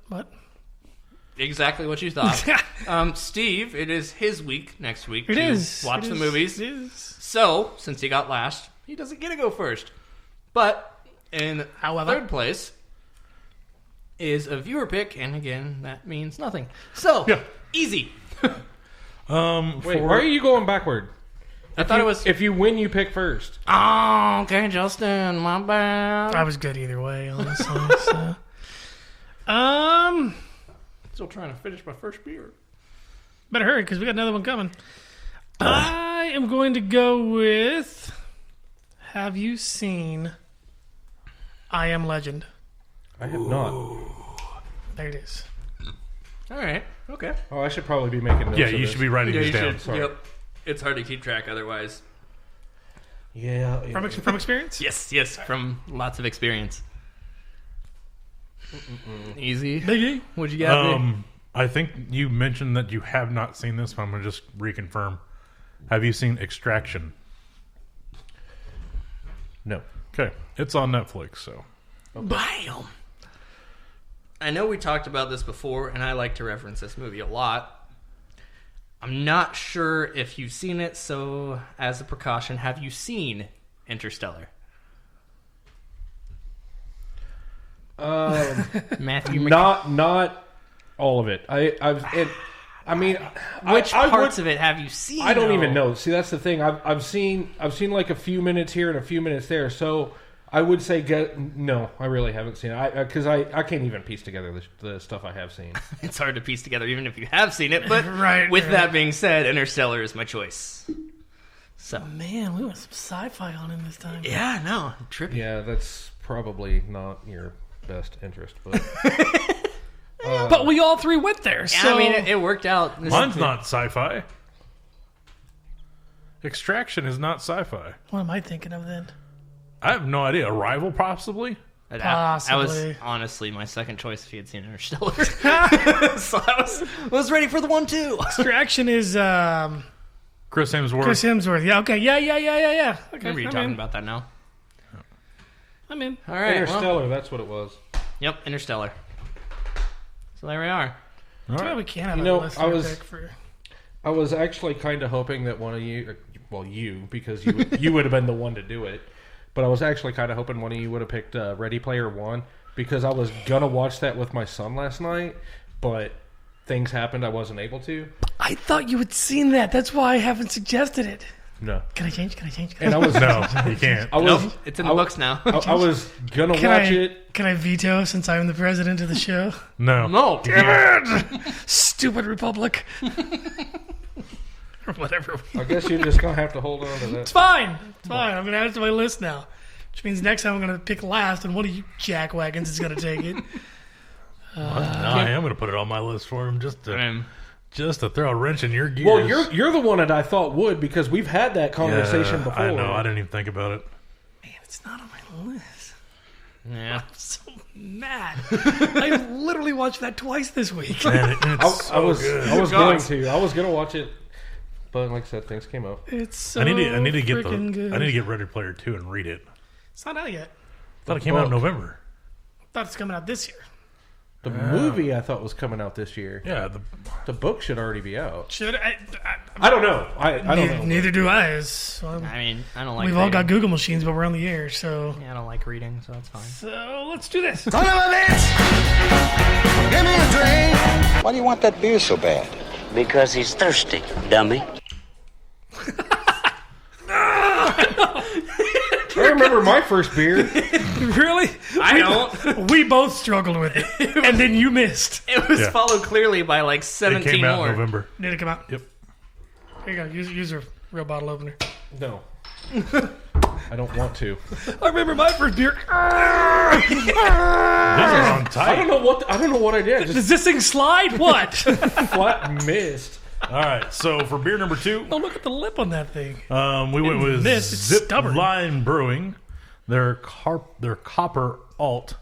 What? Exactly what you thought. Steve, it is his week next week to watch the movies. It is. So, since he got last, he doesn't get to go first. But in third place is a viewer pick. And again, that means nothing. So, easy. Wait, why are you going backward? I thought it was... If you win, you pick first. Oh, okay, Justin. My bad. I was good either way, honestly. So. Still trying to finish my first beer. Better hurry, because we got another one coming. I am going to go with... Have you seen I Am Legend? I have not. There it is. All right. Okay. Oh, I should probably be making notes. Yeah, you should be writing these down. Yep. It's hard to keep track otherwise. Yeah. From experience? Yes, from lots of experience. Easy. Biggie. What'd you got? I think you mentioned that you have not seen this, but I'm going to just reconfirm. Have you seen Extraction? No. Okay. It's on Netflix, so. Okay. Bam! I know we talked about this before, and I like to reference this movie a lot. I'm not sure if you've seen it, so as a precaution, have you seen Interstellar? Matthew, not all of it. Which parts of it have you seen? I don't even know. See, that's the thing. I've seen like a few minutes here and a few minutes there. So I would say no. I really haven't seen it because I can't even piece together the stuff I have seen. It's hard to piece together even if you have seen it. But that being said, Interstellar is my choice. So man, we went some sci-fi on him this time. Yeah, no, trippy. Yeah, that's probably not your best interest, but. But we all three went there, so... I mean, it worked out. Mine's not sci-fi. Extraction is not sci-fi. What am I thinking of then? I have no idea. Arrival, possibly? That was honestly my second choice if you had seen Interstellar. So I was ready for the 1-2. Extraction is... Chris Hemsworth. Chris Hemsworth, yeah, okay. Yeah. Okay, remember you talking about that now. I'm in. All right, Interstellar, that's what it was. Yep, Interstellar. So there we are. All right. We can't have a list I was actually kind of hoping that one of you, because you would have been the one to do it, but I was actually kind of hoping one of you would have picked Ready Player One, because I was gonna watch that with my son last night, but things happened, I wasn't able to. I thought you had seen that. That's why I haven't suggested it. No. Can I change? And I was no, you can't. It's in the books now. I was gonna watch it. Can I veto since I'm the president of the show? No. Damn it! Stupid Republic. Or whatever. I guess you're just gonna have to hold on to that. It's fine. I'm gonna add it to my list now, which means next time I'm gonna pick last, and one of you jackwagons is gonna take it. I am gonna put it on my list for him just to throw a wrench in your gears. Well, you're the one that I thought would, because we've had that conversation before. I know. I didn't even think about it. Man, it's not on my list. Yeah. I'm so mad. I literally watched that twice this week. Man, I was going to watch it, but like I said, things came up. It's so I need to get good. I need to get Ready Player 2 and read it. It's not out yet. I thought it came out in November. I thought it's coming out this year. The movie I thought was coming out this year. Yeah, the book should already be out. Should I don't know. I don't know. Neither do I. So I mean, I don't like. We've all got Google machines, but we're on the air, so Yeah, I don't like reading, so that's fine. So let's do this. Son of a bitch! Give me a drink! Why do you want that beer so bad? Because he's thirsty, dummy. I remember my first beer. Really? I don't. We both struggled with it, and then you missed. It was followed clearly by like 17 It came out more. in November. Did it come out? Yep. Here you go. Use a real bottle opener. No. I don't want to. I remember my first beer. This is on tight. I don't know what I did. Does this thing slide? What? Flat missed. All right, so for beer number 2, Oh, look at the lip on that thing. we went with It's Zip stubborn. Line Brewing. Their Copper Alt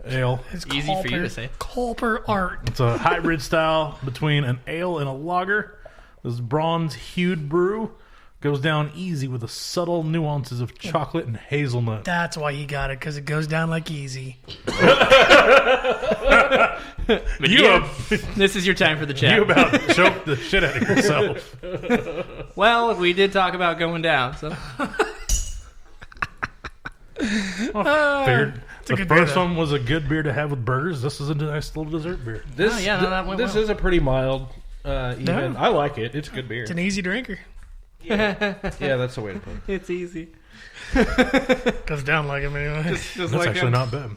Ale. It's Easy for you to say. Culper Art. It's a hybrid style between an ale and a lager. This bronze-hued brew goes down easy with the subtle nuances of chocolate and hazelnut. That's why he got it, because it goes down like easy. But this is your time for the chat. You about choked the shit out of yourself. Well, we did talk about going down, so Figured it's a the good beer, first though. one was a good beer to have with burgers. This is a nice little dessert beer. This, Oh, yeah, no, that went this well. is a pretty mild. Even I like it. It's a good beer. It's an easy drinker. Yeah, that's the way to put it. it's easy. Goes down like him anyway. Just That's like actually not bad.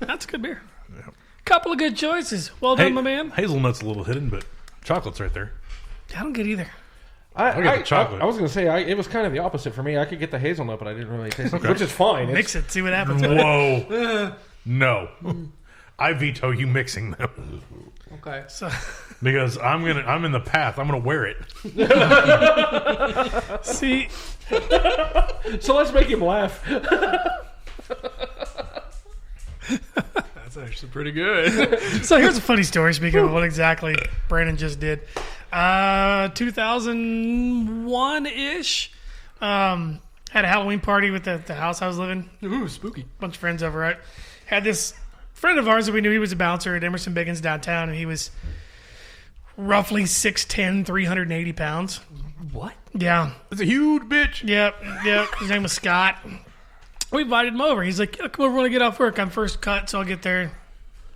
That's a good beer. Couple of good choices. Well done, my man. Hazelnut's a little hidden, but chocolate's right there. I don't get either. I get the chocolate. I was going to say, it was kind of the opposite for me. I could get the hazelnut, but I didn't really taste it, which is fine. Mix it. See what happens. Whoa. No. I veto you mixing them. Okay. So, Because I'm in the path. I'm gonna wear it. see, So let's make him laugh. That's actually pretty good. so here's a funny story. Speaking of what exactly Brandon just did, 2001-ish, had a Halloween party with the house I was living. Ooh, spooky. Bunch of friends over, right? Had this friend of ours that we knew. He was a bouncer at Emerson Biggins downtown, and he was roughly 6'10", 380 pounds. What? Yeah. It's a huge bitch. Yep. His name was Scott. We invited him over. He's like, come over when I get off work. I'm first cut, so I'll get there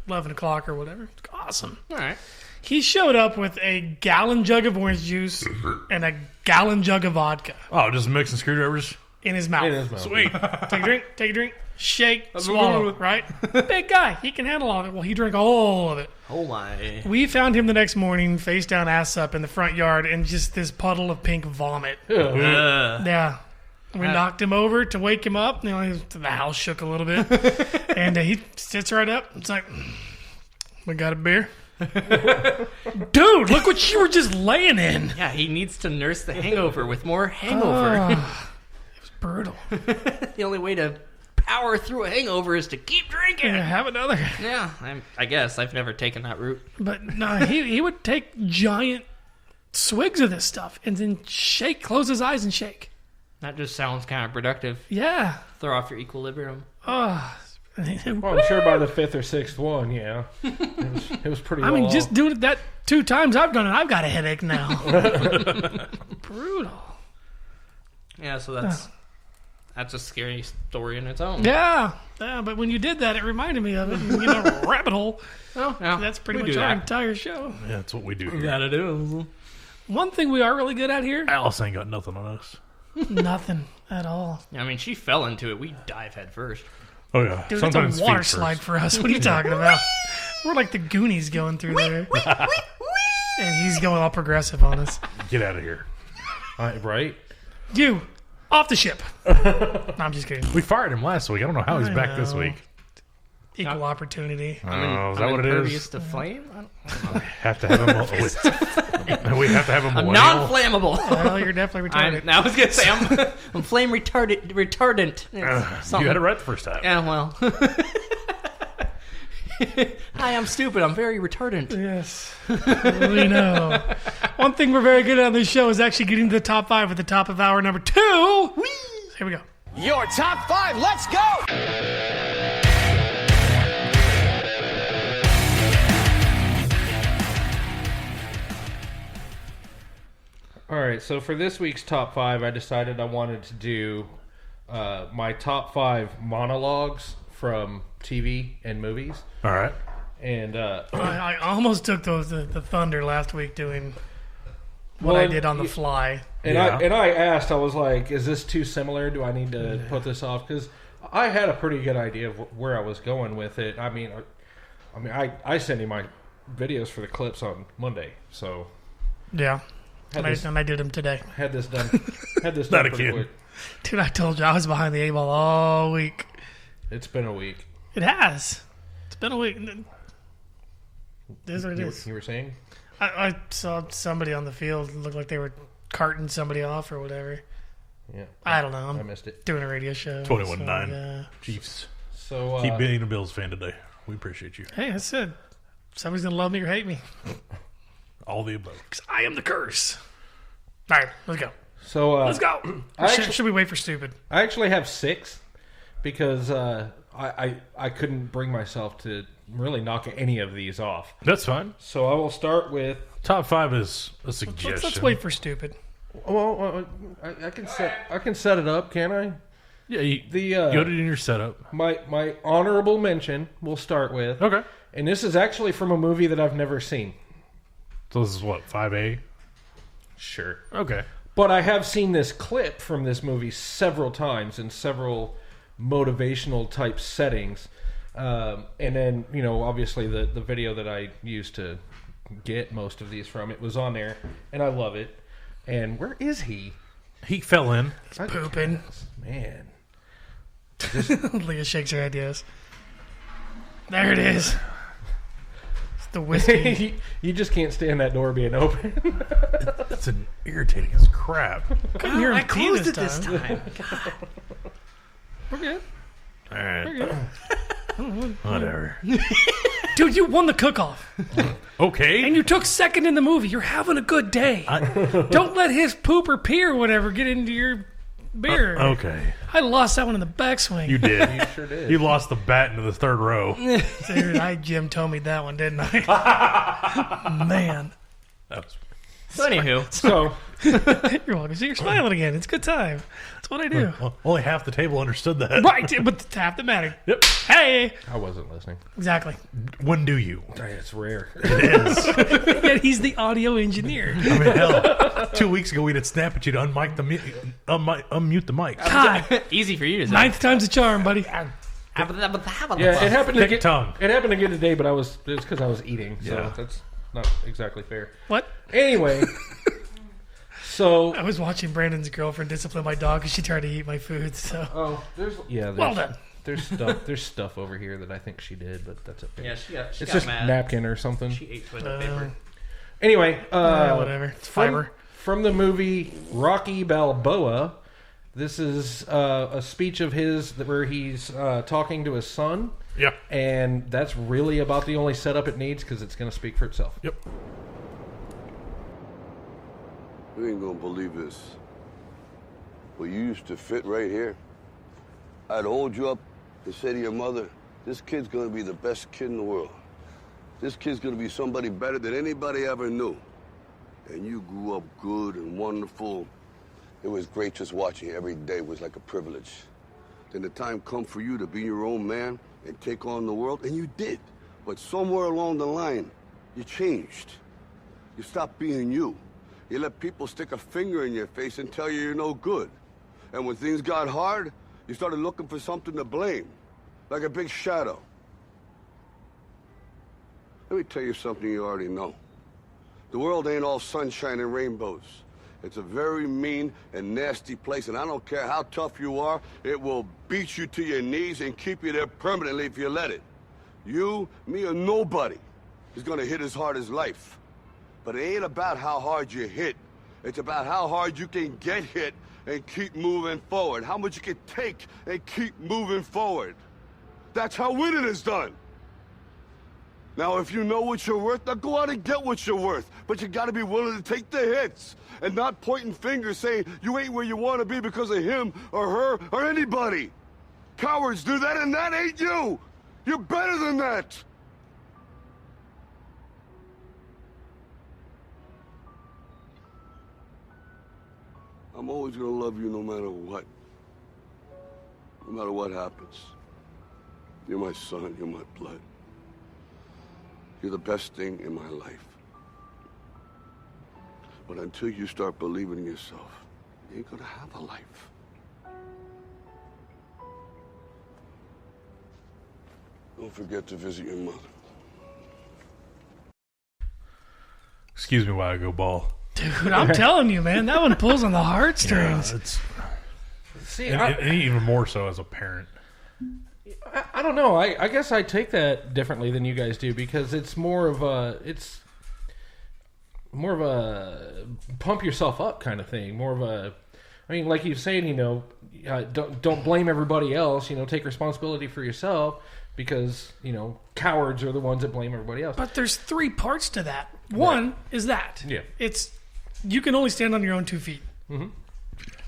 11 o'clock or whatever. It's awesome. All right. He showed up with a gallon jug of orange juice and a gallon jug of vodka Oh, just mixing screwdrivers. in his mouth. In his mouth. Sweet. Take a drink, shake, swallow, right? Big guy. He can handle all of it. Well, he drank all of it. Oh my. We found him the next morning, face down, ass up in the front yard, and just this puddle of pink vomit. Yeah. We knocked him over to wake him up. You know, the house shook a little bit. And he sits right up. It's like, we got a beer? Dude, look what you were just laying in. Yeah, he needs to nurse the hangover with more hangover. It was brutal. The only way to power through a hangover is to keep drinking. Yeah, have another. Yeah, I guess I've never taken that route. But no, he would take giant swigs of this stuff and then shake, close his eyes and shake. That just sounds counterproductive. Yeah. Throw off your equilibrium. Oh. Well, I'm sure by the 5th or 6th one, yeah. It was pretty I mean, well just off. doing that 2 times I've done it, I've got a headache now. Brutal. Yeah, so that's a scary story in its own. Yeah, but when you did that, it reminded me of it. You know, rabbit hole. Oh, yeah. That's pretty We much do our that. entire show. Yeah, that's what we do here. Gotta do. One thing we are really good at here, Alice ain't got nothing on us. nothing at all. I mean, she fell into it. We dive head first. Oh yeah. Dude, Sometimes it's a water feet slide first. for us. What are you talking about? We're like the Goonies going through there. And he's going all progressive on us. Get out of here. Right? You, off the ship. No, I'm just kidding. We fired him last week. I don't know how he's I back this know. week. Equal opportunity. Oh, is that I'm what it impervious is? to flame? I don't Have to have him. We have to have him. I'm non-flammable. Well, you're definitely retarded. I was gonna say I'm flame retardant. You Something. had it right the first time. Yeah, well. Hi, I'm stupid. I'm very retardant. Yes, we know. One thing we're very good at on this show is actually getting to the top 5 at the top of hour number 2. Whee! Here we go. Your top 5, let's go! All right, so for this week's top 5, I decided I wanted to do my top 5 monologues from TV and movies. All right. And I almost took the thunder last week doing what I did on the fly. And I asked, I was like, is this too similar? Do I need to put this off? Because I had a pretty good idea of where I was going with it. I mean, I sent you my videos for the clips on Monday, so yeah, and I did them today. Had this done pretty quick. Dude, I told you I was behind the 8 ball all week. It's been a week. It has. It's been a week. This is what it is. You were saying? I saw somebody on the field look like they were carting somebody off or whatever. Yeah, I don't know. I missed it. Doing a radio show. 21-9. Yeah. Chiefs. So keep being a Bills fan today. We appreciate you. Hey, I said somebody's gonna love me or hate me. All the above. Because I am the curse. All right, let's go. So let's go. Should we wait for stupid? I actually have 6 because I couldn't bring myself to really knock any of these off. That's fine. So I will start with top 5 is a suggestion. Let's wait for stupid. Well, I can set it up, can I? Yeah, you got it in your setup. My honorable mention we'll start with. Okay. And this is actually from a movie that I've never seen. So this is what, 5A? Sure. Okay. But I have seen this clip from this movie several times in several motivational type settings. And then, obviously the video that I used to get most of these from, it was on there, and I love it. And where is he? He fell in. He's pooping. Man. Leah shakes her head, yes. There it is. It's the whiskey. You just can't stand that door being open. That's an irritating as crap. Couldn't hear him I pee closed it this time. God. We're good. All right. We're good. Whatever. Dude, you won the cook-off. Okay. And you took second in the movie. You're having a good day. Don't let his poop or pee or whatever get into your beer. Okay. I lost that one in the backswing. You did. You sure did. You lost the bat into the third row. Dude, I Jim Tomied that one, didn't I? Man. That was... So anywho, So You're welcome. See, you're smiling again. It's a good time. That's what I do. Well, only half the table understood that. Right, but it's half that mattered. Yep. Hey! I wasn't listening. Exactly. When do you? It's rare. It is. Yet he's the audio engineer. I mean, hell, 2 weeks ago we did snap at you to unmute the mic. God. easy for you to say. 9th time's a charm, buddy. Yeah, it happened Thick tongue. It happened again today, but it was because I was eating, so Yeah. that's not exactly fair. What? Anyway, so I was watching Brandon's girlfriend discipline my dog because she tried to eat my food. So well done. There's stuff over here that I think she did, but that's okay. Yeah, she it's got just mad. napkin or something. She ate toilet paper. Anyway, whatever. It's fiber. From the movie Rocky Balboa, this is a speech of his where he's talking to his son. Yeah. And that's really about the only setup it needs because it's going to speak for itself. Yep. You ain't gonna believe this. But you used to fit right here. I'd hold you up and say to your mother, this kid's gonna be the best kid in the world. This kid's gonna be somebody better than anybody ever knew. And you grew up good and wonderful. It was great just watching you every day. It was like a privilege. Then the time come for you to be your own man and take on the world, and you did. But somewhere along the line, you changed. You stopped being you. You let people stick a finger in your face and tell you you're no good. And when things got hard, you started looking for something to blame, like a big shadow. Let me tell you something you already know. The world ain't all sunshine and rainbows. It's a very mean and nasty place, and I don't care how tough you are, it will beat you to your knees and keep you there permanently if you let it. You, me, or nobody is gonna hit as hard as life. But it ain't about how hard you hit. It's about how hard you can get hit and keep moving forward. How much you can take and keep moving forward. That's how winning is done. Now, if you know what you're worth, now go out and get what you're worth. But you gotta be willing to take the hits and not pointing fingers saying you ain't where you wanna be because of him or her or anybody. Cowards do that, and that ain't you. You're better than that. I'm always gonna love you no matter what. No matter what happens. You're my son, you're my blood. You're the best thing in my life. But until you start believing in yourself, you ain't gonna have a life. Don't forget to visit your mother. Excuse me while I go ball. Dude, I'm telling you, man, that one pulls on the heartstrings. Yeah, it's, See, and even more so as a parent. I don't know. I guess I take that differently than you guys do because it's more of a pump yourself up kind of thing. More of a, I mean, like you're saying, don't blame everybody else. Take responsibility for yourself because cowards are the ones that blame everybody else. But there's 3 parts to that. One is that it's you can only stand on your own 2 feet. Mm-hmm.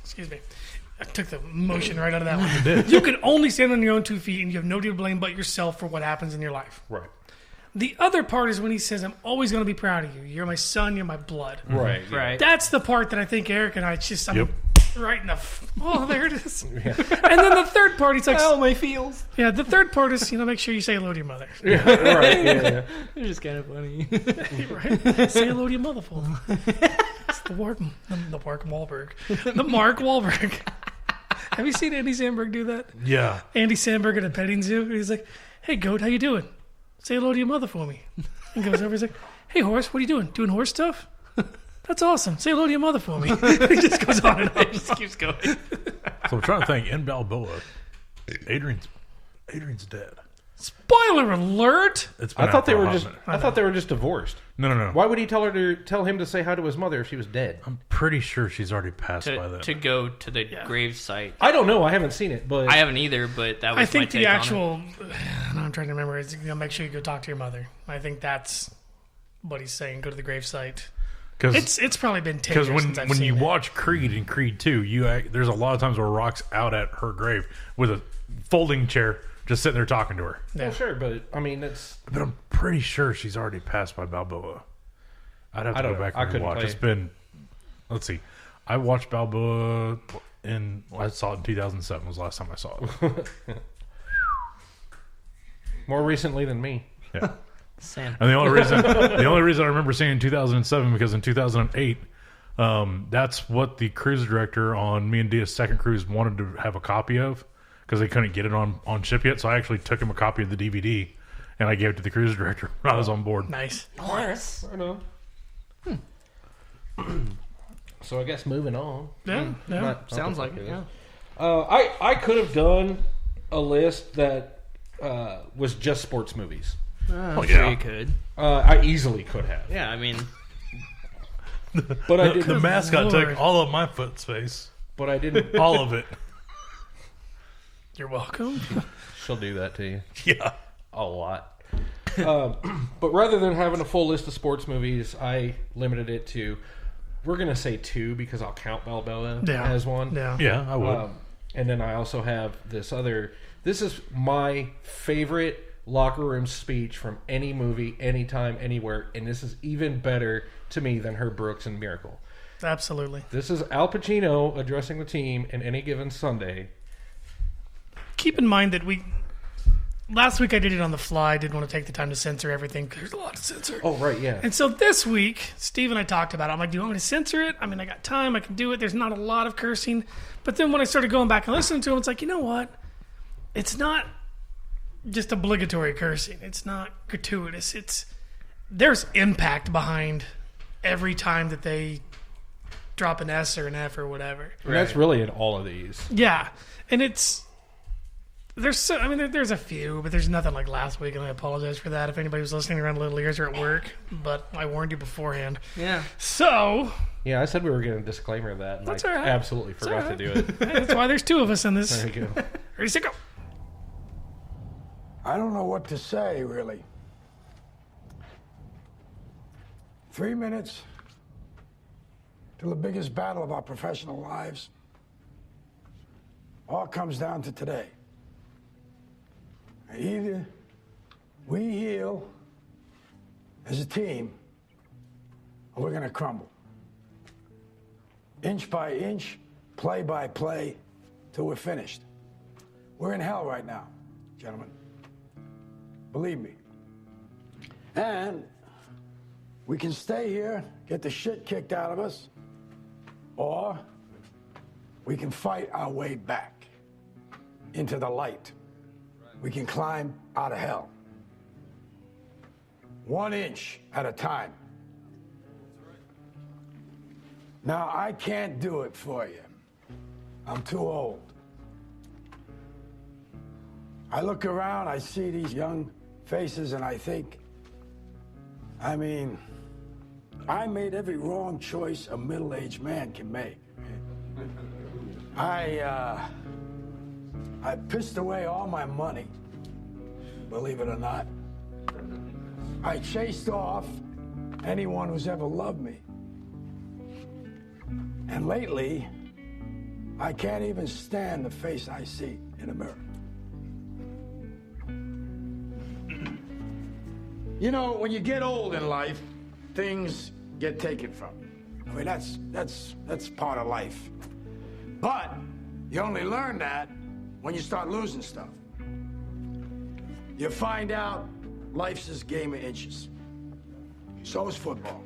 Excuse me. I took the motion right out of that one. You can only stand on your own 2 feet, and you have nobody to blame but yourself for what happens in your life. Right. The other part is when he says, "I'm always going to be proud of you. You're my son. You're my blood." Right. Right. That's the part that I think Eric and I right in the. Oh, there it is. Yeah. And then the third part, he's like, "Oh, my feels." Yeah, the third part is make sure you say hello to your mother. Yeah, right. Yeah. They're just kind of funny. Right? Say hello to your mother for me. It's the Mark Wahlberg. The Mark Wahlberg. Have you seen Andy Samberg do that? Yeah. Andy Samberg at a petting zoo. He's like, "Hey, goat, how you doing? Say hello to your mother for me." And goes over. He's like, "Hey, horse, what are you doing? Doing horse stuff? That's awesome. Say hello to your mother for me." He just goes on and on. It just keeps going. So I'm trying to think. In Balboa, Adrian's dead. Spoiler alert! I thought they were just divorced. No. Why would he tell him to say hi to his mother if she was dead? I'm pretty sure she's already passed by then. To go to the grave site. I don't know. I haven't seen it, but I haven't either. But that was I think my the take actual. I'm trying to remember. Is make sure you go talk to your mother. I think that's what he's saying. Go to the grave site. It's probably been 10 years since I've when seen you it. watch Creed and Creed 2, there's a lot of times where Rock's out at her grave with a folding chair, just sitting there talking to her. Yeah. Well, sure, but I mean But I'm pretty sure she's already passed by Balboa. I'd have to go back and watch. It's been. Let's see. I watched Balboa I saw it in 2007. Was the last time I saw it. More recently than me. Yeah. Sam. And the only reason I remember seeing in 2007 because in 2008, that's what the cruise director on me and Dia's second cruise wanted to have a copy of because they couldn't get it on ship yet. So I actually took him a copy of the DVD and I gave it to the cruise director when I was on board. Nice. Nice. I know. So I guess moving on. Yeah. Sounds like it. Yeah. I could have done a list that was just sports movies. I'm sure you could. I easily could have. Yeah, I mean, but I didn't. The mascot took all of my foot space. But I didn't. All of it. You're welcome. She'll do that to you. Yeah. A lot. But rather than having a full list of sports movies, I limited it to, we're going to say 2 because I'll count Balboa as one. Yeah, I would. And then I also have this is my favorite locker room speech from any movie, anytime, anywhere. And this is even better to me than Herb Brooks in Miracle. Absolutely. This is Al Pacino addressing the team in Any Given Sunday. Keep in mind that last week I did it on the fly. I didn't want to take the time to censor everything because there's a lot to censor. Oh, right, yeah. And so this week, Steve and I talked about it. I'm like, do you want me to censor it? I mean, I got time. I can do it. There's not a lot of cursing. But then when I started going back and listening to him, it's like, you know what? It's not just obligatory cursing. It's not gratuitous. There's impact behind every time that they drop an S or an F or whatever. And that's really in all of these. Yeah. And there's a few, but there's nothing like last week, and I apologize for that if anybody was listening around little ears or at work, but I warned you beforehand. Yeah. So... Yeah, I said we were getting a disclaimer of that, and that's I all right. absolutely forgot to do it. That's why there's 2 of us in this. There you go. Ready, set, go. I don't know what to say, really. 3 minutes till the biggest battle of our professional lives. All comes down to today. Either we heal as a team, or we're going to crumble. inch by inch, play by play, till we're finished. We're in hell right now, gentlemen. Believe me. And we can stay here, get the shit kicked out of us, or we can fight our way back into the light. We can climb out of hell. 1 inch at a time. Now, I can't do it for you. I'm too old. I look around, I see these young faces, and I think, I mean, I made every wrong choice a middle-aged man can make. I pissed away all my money, believe it or not. I chased off anyone who's ever loved me. And lately, I can't even stand the face I see in a mirror. You know, when you get old in life, things get taken from you. I mean, that's part of life. But you only learn that when you start losing stuff. You find out life's this game of inches. So is football.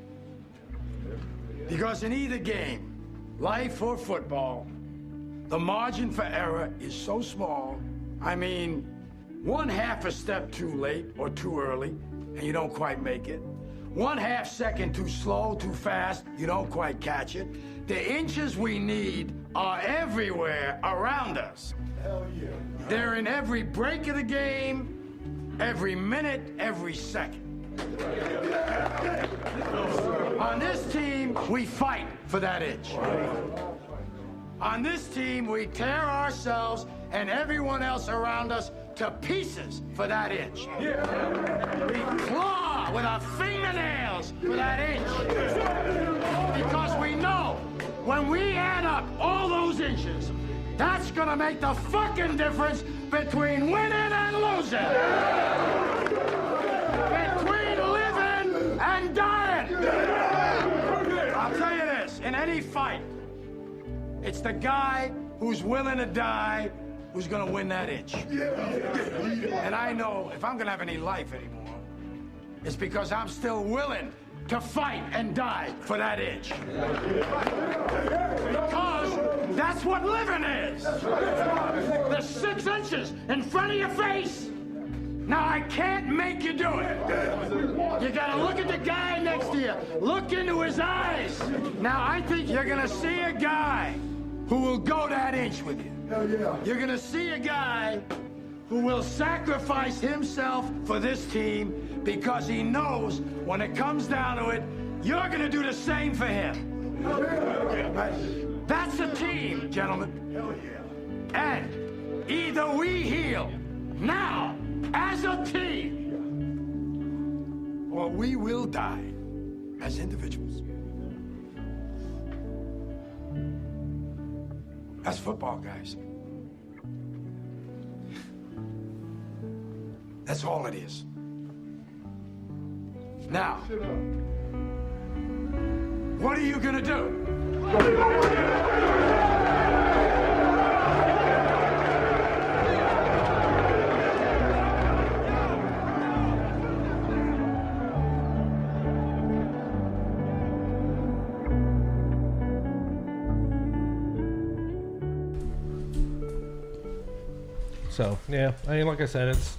Because in either game, life or football, the margin for error is so small. I mean, 1/2 a step too late or too early, and you don't quite make it. 1/2 second too slow, too fast, you don't quite catch it. The inches we need are everywhere around us. Hell yeah. They're in every break of the game, every minute, every second. On this team, we fight for that inch. On this team, we tear ourselves and everyone else around us to pieces for that inch. We claw with our fingernails for that inch. Because we know when we add up all those inches, that's gonna make the fucking difference between winning and losing. Between living and dying. I'll tell you this, in any fight, it's the guy who's willing to die who's gonna win that inch. And I know if I'm gonna have any life anymore, it's because I'm still willing to fight and die for that inch. Because that's what living is. The 6 inches in front of your face. Now, I can't make you do it. You gotta look at the guy next to you. Look into his eyes. Now, I think you're gonna see a guy who will go that inch with you. You're gonna see a guy who will sacrifice himself for this team because he knows when it comes down to it, you're gonna do the same for him. That's a team, gentlemen. And either we heal now as a team, or we will die as individuals. That's football, guys. That's all it is. Now, what are you gonna do? So, yeah, I mean, like I said, it's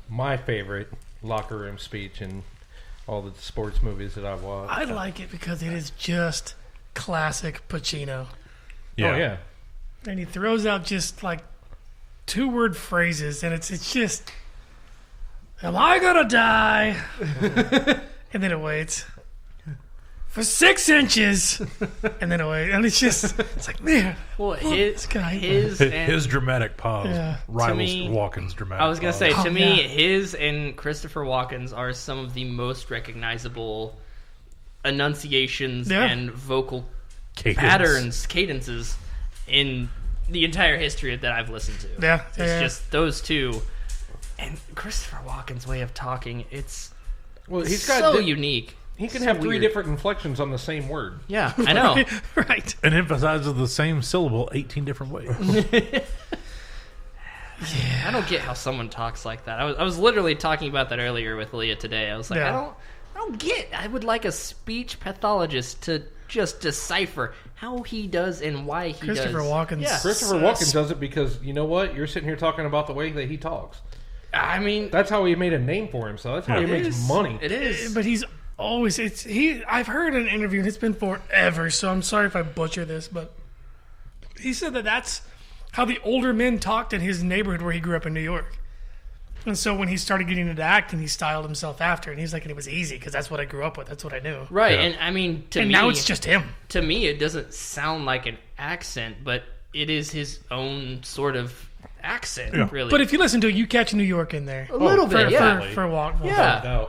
my favorite locker room speech in all the sports movies that I've watched. I like it because it is just classic Pacino. Yeah. Oh, yeah. And he throws out just like 2-word phrases, and it's just, am I gonna die? And then it waits for 6 inches, and then it waits, and it's like, man. Well, this guy, his dramatic pause rivals to me, Walken's dramatic. I was gonna pause. say, to me, his and Christopher Walken's are some of the most recognizable enunciations and vocal cadences in the entire history that I've listened to. It's just those two, and Christopher Walken's way of talking. It's he's so unique. He can have three different inflections on the same word. Yeah, I know. Right. And emphasizes the same syllable 18 different ways. Yeah. I don't get how someone talks like that. I was literally talking about that earlier with Leah today. I was like, I don't get. I would like a speech pathologist to just decipher how he does and why he Christopher does. Walken. Yeah. Christopher Walken does it because, you know what? You're sitting here talking about the way that he talks. I mean, that's how he made a name for himself. That's how he makes money. It is. But he's always I've heard an interview, and it's been forever, so I'm sorry if I butcher this, but he said that that's how the older men talked in his neighborhood where he grew up in New York. And so when he started getting into acting, he styled himself after, and he's like, and it was easy because that's what I grew up with. That's what I knew. Right, and I mean, to me, now it's just him. To me, it doesn't sound like an accent, but it is his own sort of accent, really. But if you listen to it, you catch New York in there. A little bit, For a walk. Yeah.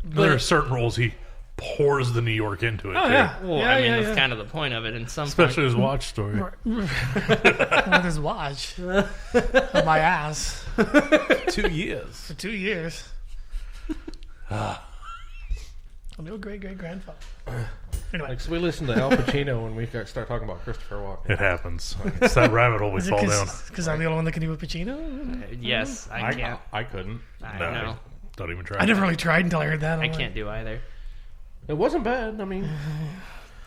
There are certain roles he pours the New York into it. Oh, too. yeah. Well, I mean, that's kind of the point of it in some Especially his watch story. With his watch. On my ass. 2 years. For 2 years. A little great-great-grandfather. Anyway. Like, so we listen to Al Pacino when we start talking about Christopher Walken. It happens. It's that rabbit hole we fall down. Because I'm the only one that can do with Pacino? Yes, I can't. I couldn't. I No. know. Don't even try. I never really tried until I heard that. I can't do either. It wasn't bad. I mean,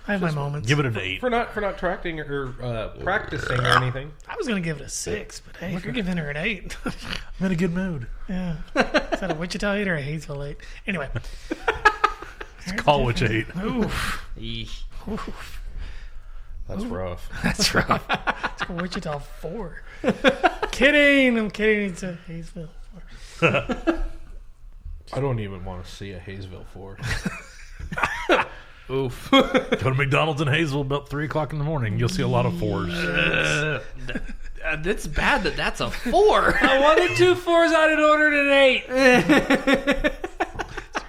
I have my moments. Give it an 8. for not tracting or practicing or anything. I was going to give it a 6, but hey, if you're giving her an 8. I'm in a good mood. Yeah. Is that a Wichita 8 or a Hayesville 8? Anyway. It's Colwich 8. Oof. Oof. That's rough. That's rough. It's a Wichita 4. Kidding. I'm kidding. It's a Hayesville 4. I don't even want to see a Hayesville 4. Oof. Go to McDonald's in Hayesville about 3 o'clock in the morning. You'll see a lot of 4s. That's bad that's a 4. I wanted 2 4s. I didn't order an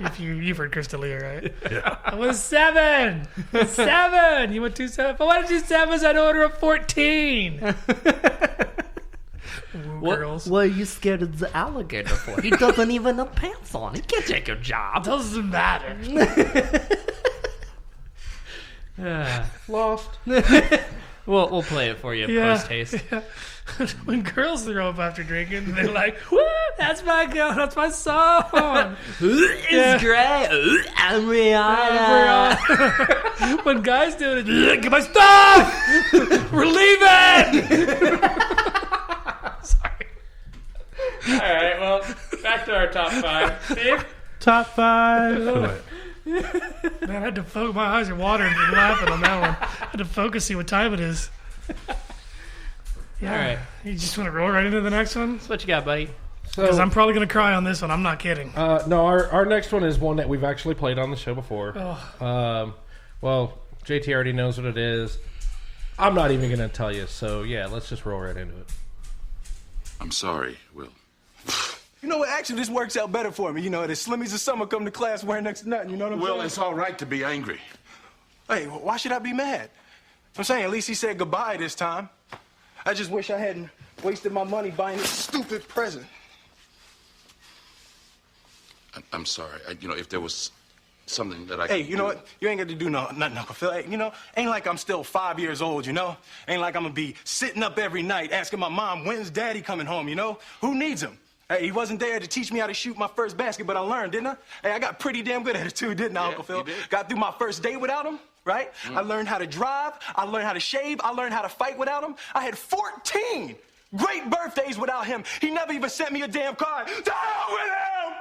8. You've heard Chris D'Elia, right? Yeah. I was 7. 7. You went 2 7. If I wanted 2 7s, I'd order a 14. Girls. What are you scared of the alligator for? He doesn't even have pants on. He can't take a job. Doesn't matter. Lost. We'll play it for you post haste. Yeah. When girls throw up after drinking, they're like, "Woo, that's my girl, that's my song." It's great. I'm Rihanna. When guys do it, get my stuff. We're leaving. Sorry. All right. Well, back to our top 5. Steve? Top 5. Man, I had to focus. My eyes are watering from laughing on that one. I had to focus, see what time it is. Yeah. All right. You just want to roll right into the next one? So what you got, buddy? Because I'm probably going to cry on this one. I'm not kidding. No, our next one is one that we've actually played on the show before. Well, JT already knows what it is. I'm not even going to tell you. So, yeah, let's just roll right into it. I'm sorry, Will. You know what? Actually, this works out better for me. You know, the Slimmies of summer come to class wearing next to nothing. You know what I'm saying? Well, it's all right to be angry. Hey, why should I be mad? I'm saying at least he said goodbye this time. I just wish I hadn't wasted my money buying this stupid present. I'm sorry. If there was something that I Hey, could you know do- what? You ain't got to do nothing, Uncle Phil. Hey, ain't like I'm still 5 years old, you know? Ain't like I'm going to be sitting up every night asking my mom, when's Daddy coming home, you know? Who needs him? Hey, he wasn't there to teach me how to shoot my first basket, but I learned, didn't I? Hey, I got pretty damn good at it too, didn't I, Uncle Phil? you did. Got through my first date without him, right? I learned how to drive. I learned how to shave. I learned how to fight without him. I had 14 great birthdays without him. He never even sent me a damn card. To hell with him!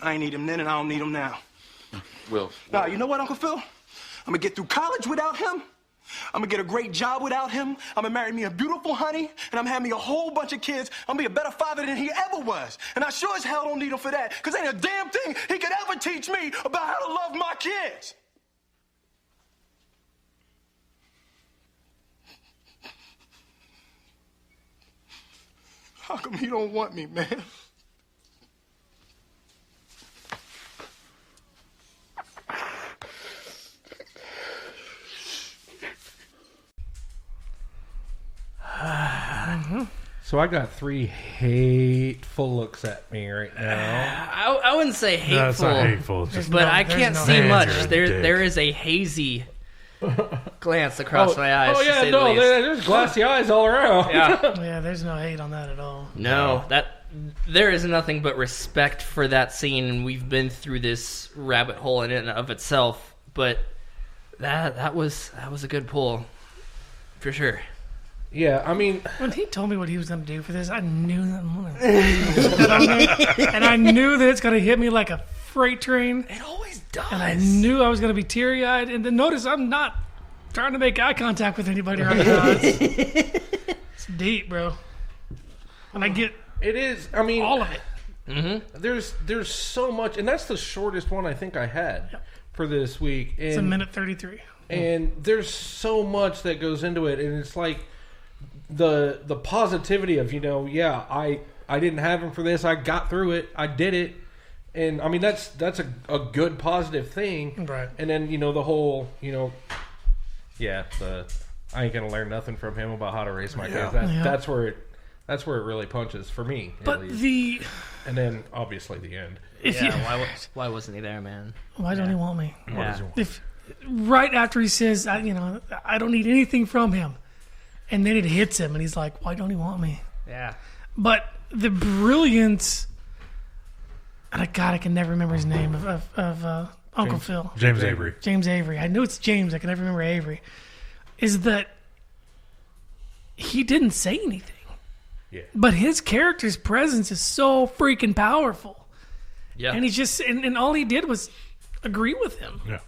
I ain't need him then, and I don't need him now. Will. Now, you know what, Uncle Phil? I'm gonna get through college without him. I'm gonna get a great job without him. I'm gonna marry me a beautiful honey, and I'm having me a whole bunch of kids. I'm gonna be a better father than he ever was. And I sure as hell don't need him for that, because ain't a damn thing he could ever teach me about how to love my kids. How come he don't want me, man? So I got 3 hateful looks at me right now. I wouldn't say hateful. No, it's not hateful. It's just but I can't see Man, much. you're a There dick. is a hazy glance across my eyes. Oh to yeah, say the no, least. there's glassy eyes all around. Yeah, there's no hate on that at all. No, there is nothing but respect for that scene, and we've been through this rabbit hole in and of itself. But that was a good pull, for sure. Yeah, I mean, when he told me what he was going to do for this, I knew that. And I knew that it's going to hit me like a freight train. It always does. And I knew I was going to be teary-eyed. And then notice I'm not trying to make eye contact with anybody right now. It's deep, bro. And I get it is. I mean, all of it. Mm-hmm. There's so much, and that's the shortest one I think I had for this week. And, it's a minute 33. And there's so much that goes into it, and it's like the positivity of, I didn't have him for this. I got through it. I did it. And I mean that's a good positive thing. Right. And then, the whole, I ain't gonna learn nothing from him about how to raise my kids. That's where it really punches for me. But and then obviously the end. Why wasn't he there, man? Why don't he want me? Yeah. If right after he says, I don't need anything from him, and then it hits him, and he's like, why don't he want me? Yeah. But the brilliance, and I can never remember his name of Uncle Phil. James Avery. James Avery. I knew it's James. I can never remember Avery. Is that he didn't say anything. Yeah. But his character's presence is so freaking powerful. Yeah. And he just and all he did was agree with him. Yeah.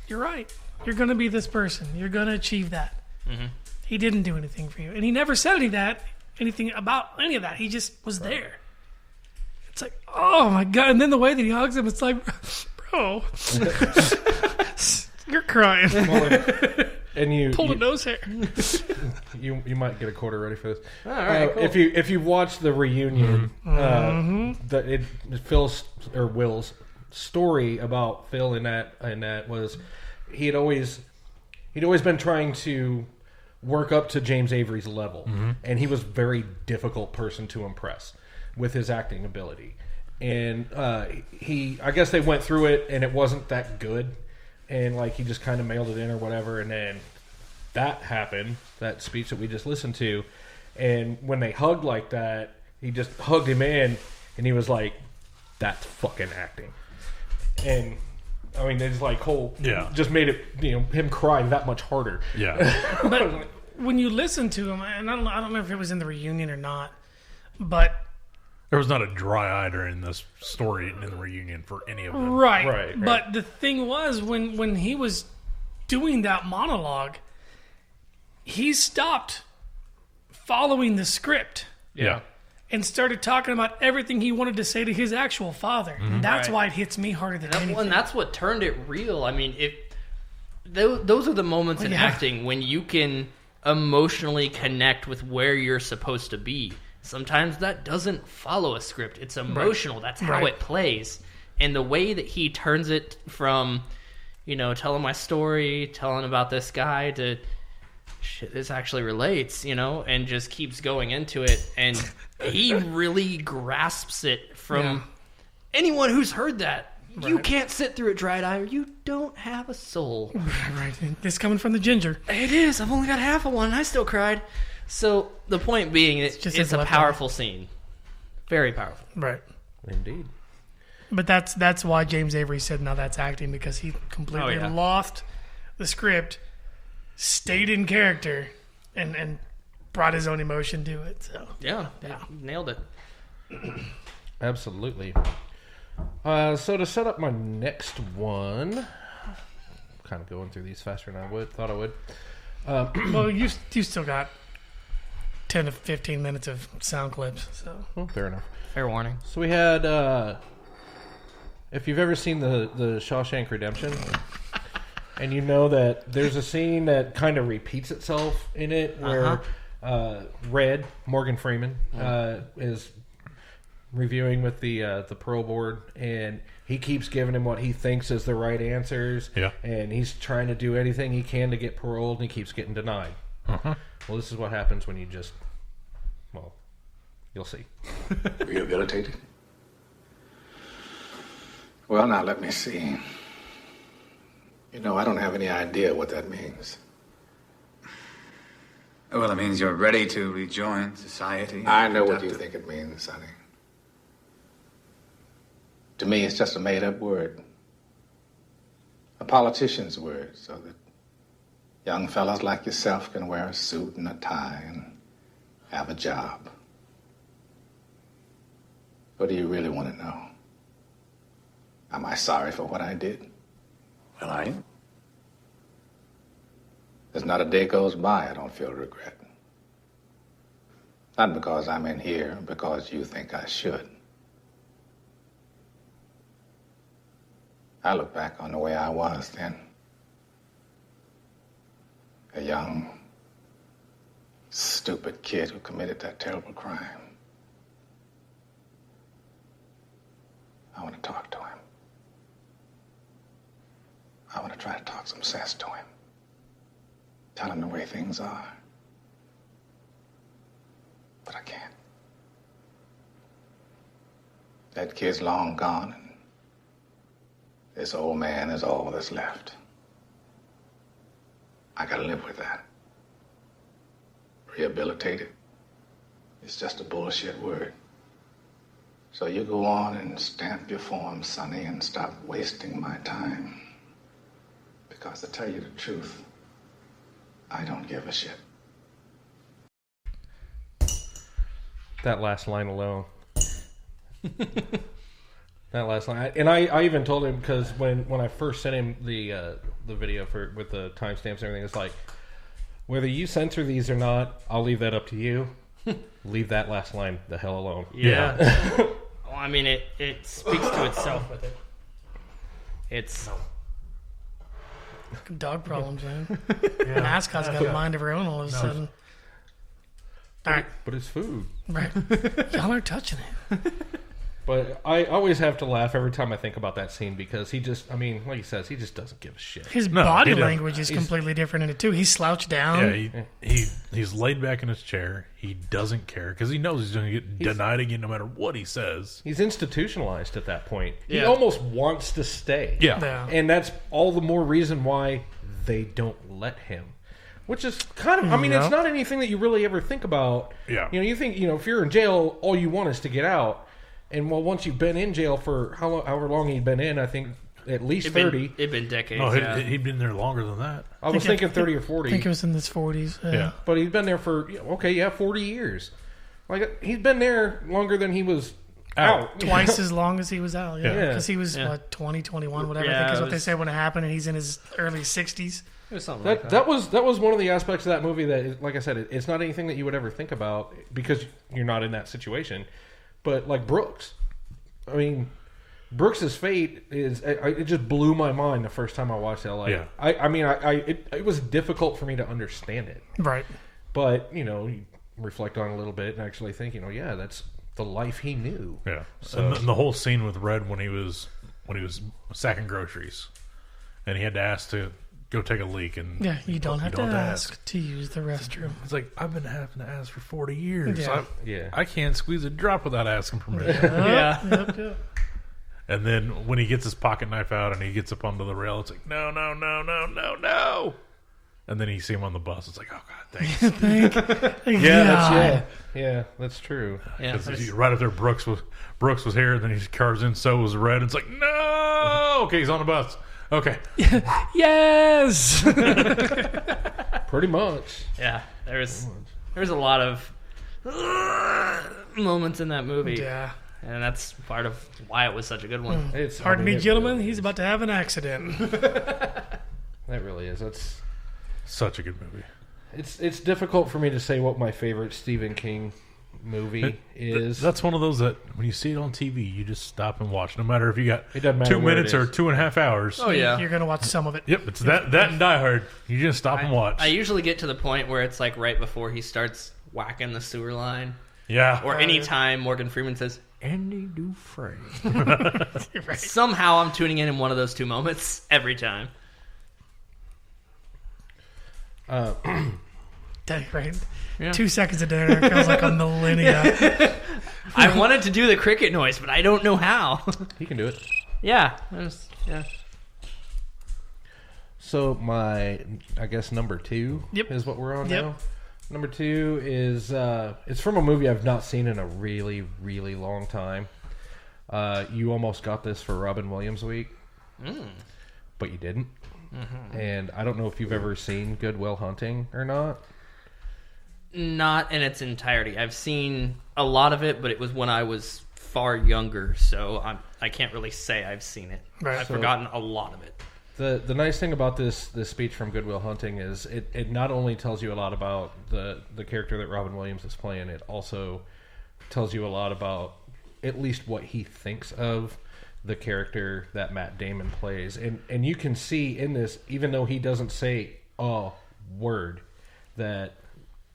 You're right. You're going to be this person. You're going to achieve that. Mm-hmm. He didn't do anything for you. And he never said anything about any of that. He just was there. It's like, oh my God. And then the way that he hugs him, it's like, bro, you're crying. And you pull a nose hair. You might get a quarter ready for this. All right, cool. If you watch the reunion, Phil's or Will's story about Phil in that was he'd always been trying to work up to James Avery's level, and he was a very difficult person to impress with his acting ability. And I guess they went through it, and it wasn't that good, and like he just kind of mailed it in or whatever. And then that happened, that speech that we just listened to, and when they hugged like that, he just hugged him in, and he was like, "That's fucking acting." And I mean, it's like just made it, him cry that much harder. Yeah. But when you listen to him, and I don't know if it was in the reunion or not, but there was not a dry eye during this story in the reunion for any of them. Right. But the thing was, when he was doing that monologue, he stopped following the script. Yeah. And started talking about everything he wanted to say to his actual father. Mm-hmm. That's why it hits me harder than anything. And that's what turned it real. I mean, those are the moments in acting when you can emotionally connect with where you're supposed to be. Sometimes that doesn't follow a script. It's emotional. Right. That's how it plays. And the way that he turns it from, telling my story, telling about this guy to shit, this actually relates, and just keeps going into it. And he really grasps it from anyone who's heard that. Right. You can't sit through a dried eye or you don't have a soul. Right. This coming from the ginger. It is. I've only got half of one and I still cried. So the point being, it's a powerful scene. Very powerful. Right. Indeed. But that's why James Avery said, no, that's acting, because he completely lost the script, stayed in character, and brought his own emotion to it. So yeah, nailed it. Absolutely. So to set up my next one, kind of going through these faster than I thought I would. Well, you still got 10 to 15 minutes of sound clips. So fair enough. Fair warning. So we had, if you've ever seen the Shawshank Redemption, and you know that there's a scene that kind of repeats itself in it, where Red, Morgan Freeman, is reviewing with the parole board, and he keeps giving him what he thinks is the right answers, and he's trying to do anything he can to get paroled, and he keeps getting denied. Well, this is what happens when you just You'll see. Rehabilitated? Well, now let me see. You know, I don't have any idea what that means. Well, it means you're ready to rejoin society. I know what you think it means, Sonny. To me, it's just a made-up word. A politician's word, so that young fellas like yourself can wear a suit and a tie and have a job. What do you really want to know? Am I sorry for what I did? Well, I am. There's not a day goes by I don't feel regret. Not because I'm in here, because you think I should. I look back on the way I was then. A young, stupid kid who committed that terrible crime. I want to talk to him. I want to try to talk some sense to him. Tell him the way things are. But I can't. That kid's long gone, and this old man is all that's left. I gotta live with that. Rehabilitated. It's just a bullshit word. So you go on and stamp your form, Sonny, and stop wasting my time. Because to tell you the truth, I don't give a shit. That last line alone. That last line, and I even told him, because when I first sent him the video with the timestamps and everything, it's like, whether you censor these or not, I'll leave that up to you. Leave that last line the hell alone. Yeah. Well, I mean, it speaks to itself with it. It's dog problems, man. Mascot's got a mind of her own all of a sudden. All right, but it's food, right? Y'all are touching it. But I always have to laugh every time I think about that scene, because he just, I mean, like he says, he just doesn't give a shit. His body language is completely different in it too. He's slouched down. Yeah, he's laid back in his chair. He doesn't care because he knows he's going to get denied again no matter what he says. He's institutionalized at that point. Yeah. He almost wants to stay. Yeah. And that's all the more reason why they don't let him. Which is kind of, I mean, it's not anything that you really ever think about. Yeah. You know, you think, you know, if you're in jail, all you want is to get out. And well, once you've been in jail for however long he'd been in, I think at least 30. It'd been decades. No, he'd been there longer than that. I was thinking 30 or 40. I think it was in his 40s. Yeah. But he's been there for 40 years. Like, he's been there longer than he was out. Twice as long as he was out. Yeah. Because Yeah. he was, what, 20, 21, whatever. I think is what they said when it happened, and he's in his early 60s. It was something That was one of the aspects of that movie that, like I said, it's not anything that you would ever think about because you're not in that situation. But like Brooks, I mean, Brooks's fate is, it just blew my mind the first time I watched it. Like, it was difficult for me to understand it. Right. But, you know, you reflect on it a little bit and actually think, you know, yeah, that's the life he knew. Yeah. So And the whole scene with Red when he was sacking groceries, and he had to ask to go take a leak, and you don't have to ask to use the restroom. It's like, I've been having to ask for 40 years. Yeah. I can't squeeze a drop without asking permission. Yep. And then when he gets his pocket knife out and he gets up onto the rail, it's like, no. And then you see him on the bus. It's like, oh God, thanks. Yeah, that's true. Yeah, right up there, Brooks was here, and then he carves in, so was Red. It's like, no. Okay, he's on the bus. Okay. Yes. Pretty much. Yeah, there's a lot of moments in that movie. Yeah. And that's part of why it was such a good one. Pardon me, gentlemen. He's about to have an accident. That really is. That's such a good movie. It's difficult for me to say what my favorite Stephen King movie is. That's one of those that when you see it on TV, you just stop and watch. No matter if you got It doesn't matter 2 where it minutes or is. 2.5 hours. Oh, yeah. You're going to watch some of it. Yep, it's that and Die Hard. You just stop and watch. I usually get to the point where it's like right before he starts whacking the sewer line. Yeah. Or anytime Morgan Freeman says, Andy Dufresne. Right. Somehow I'm tuning in one of those two moments every time. Right. Yeah. 2 seconds of dinner feels like a millennia. I wanted to do the cricket noise, but I don't know how. He can do it. Yeah. So my, I guess number 2 is what we're on now. Number 2 is it's from a movie I've not seen in a really, really long time. You almost got this for Robin Williams Week, but you didn't. Mm-hmm. And I don't know if you've ever seen Good Will Hunting or not. Not in its entirety. I've seen a lot of it, but it was when I was far younger, so I can't really say I've seen it. Right. I've forgotten a lot of it. The nice thing about this speech from Good Will Hunting is it not only tells you a lot about the character that Robin Williams is playing, it also tells you a lot about at least what he thinks of the character that Matt Damon plays. And you can see in this, even though he doesn't say a word, that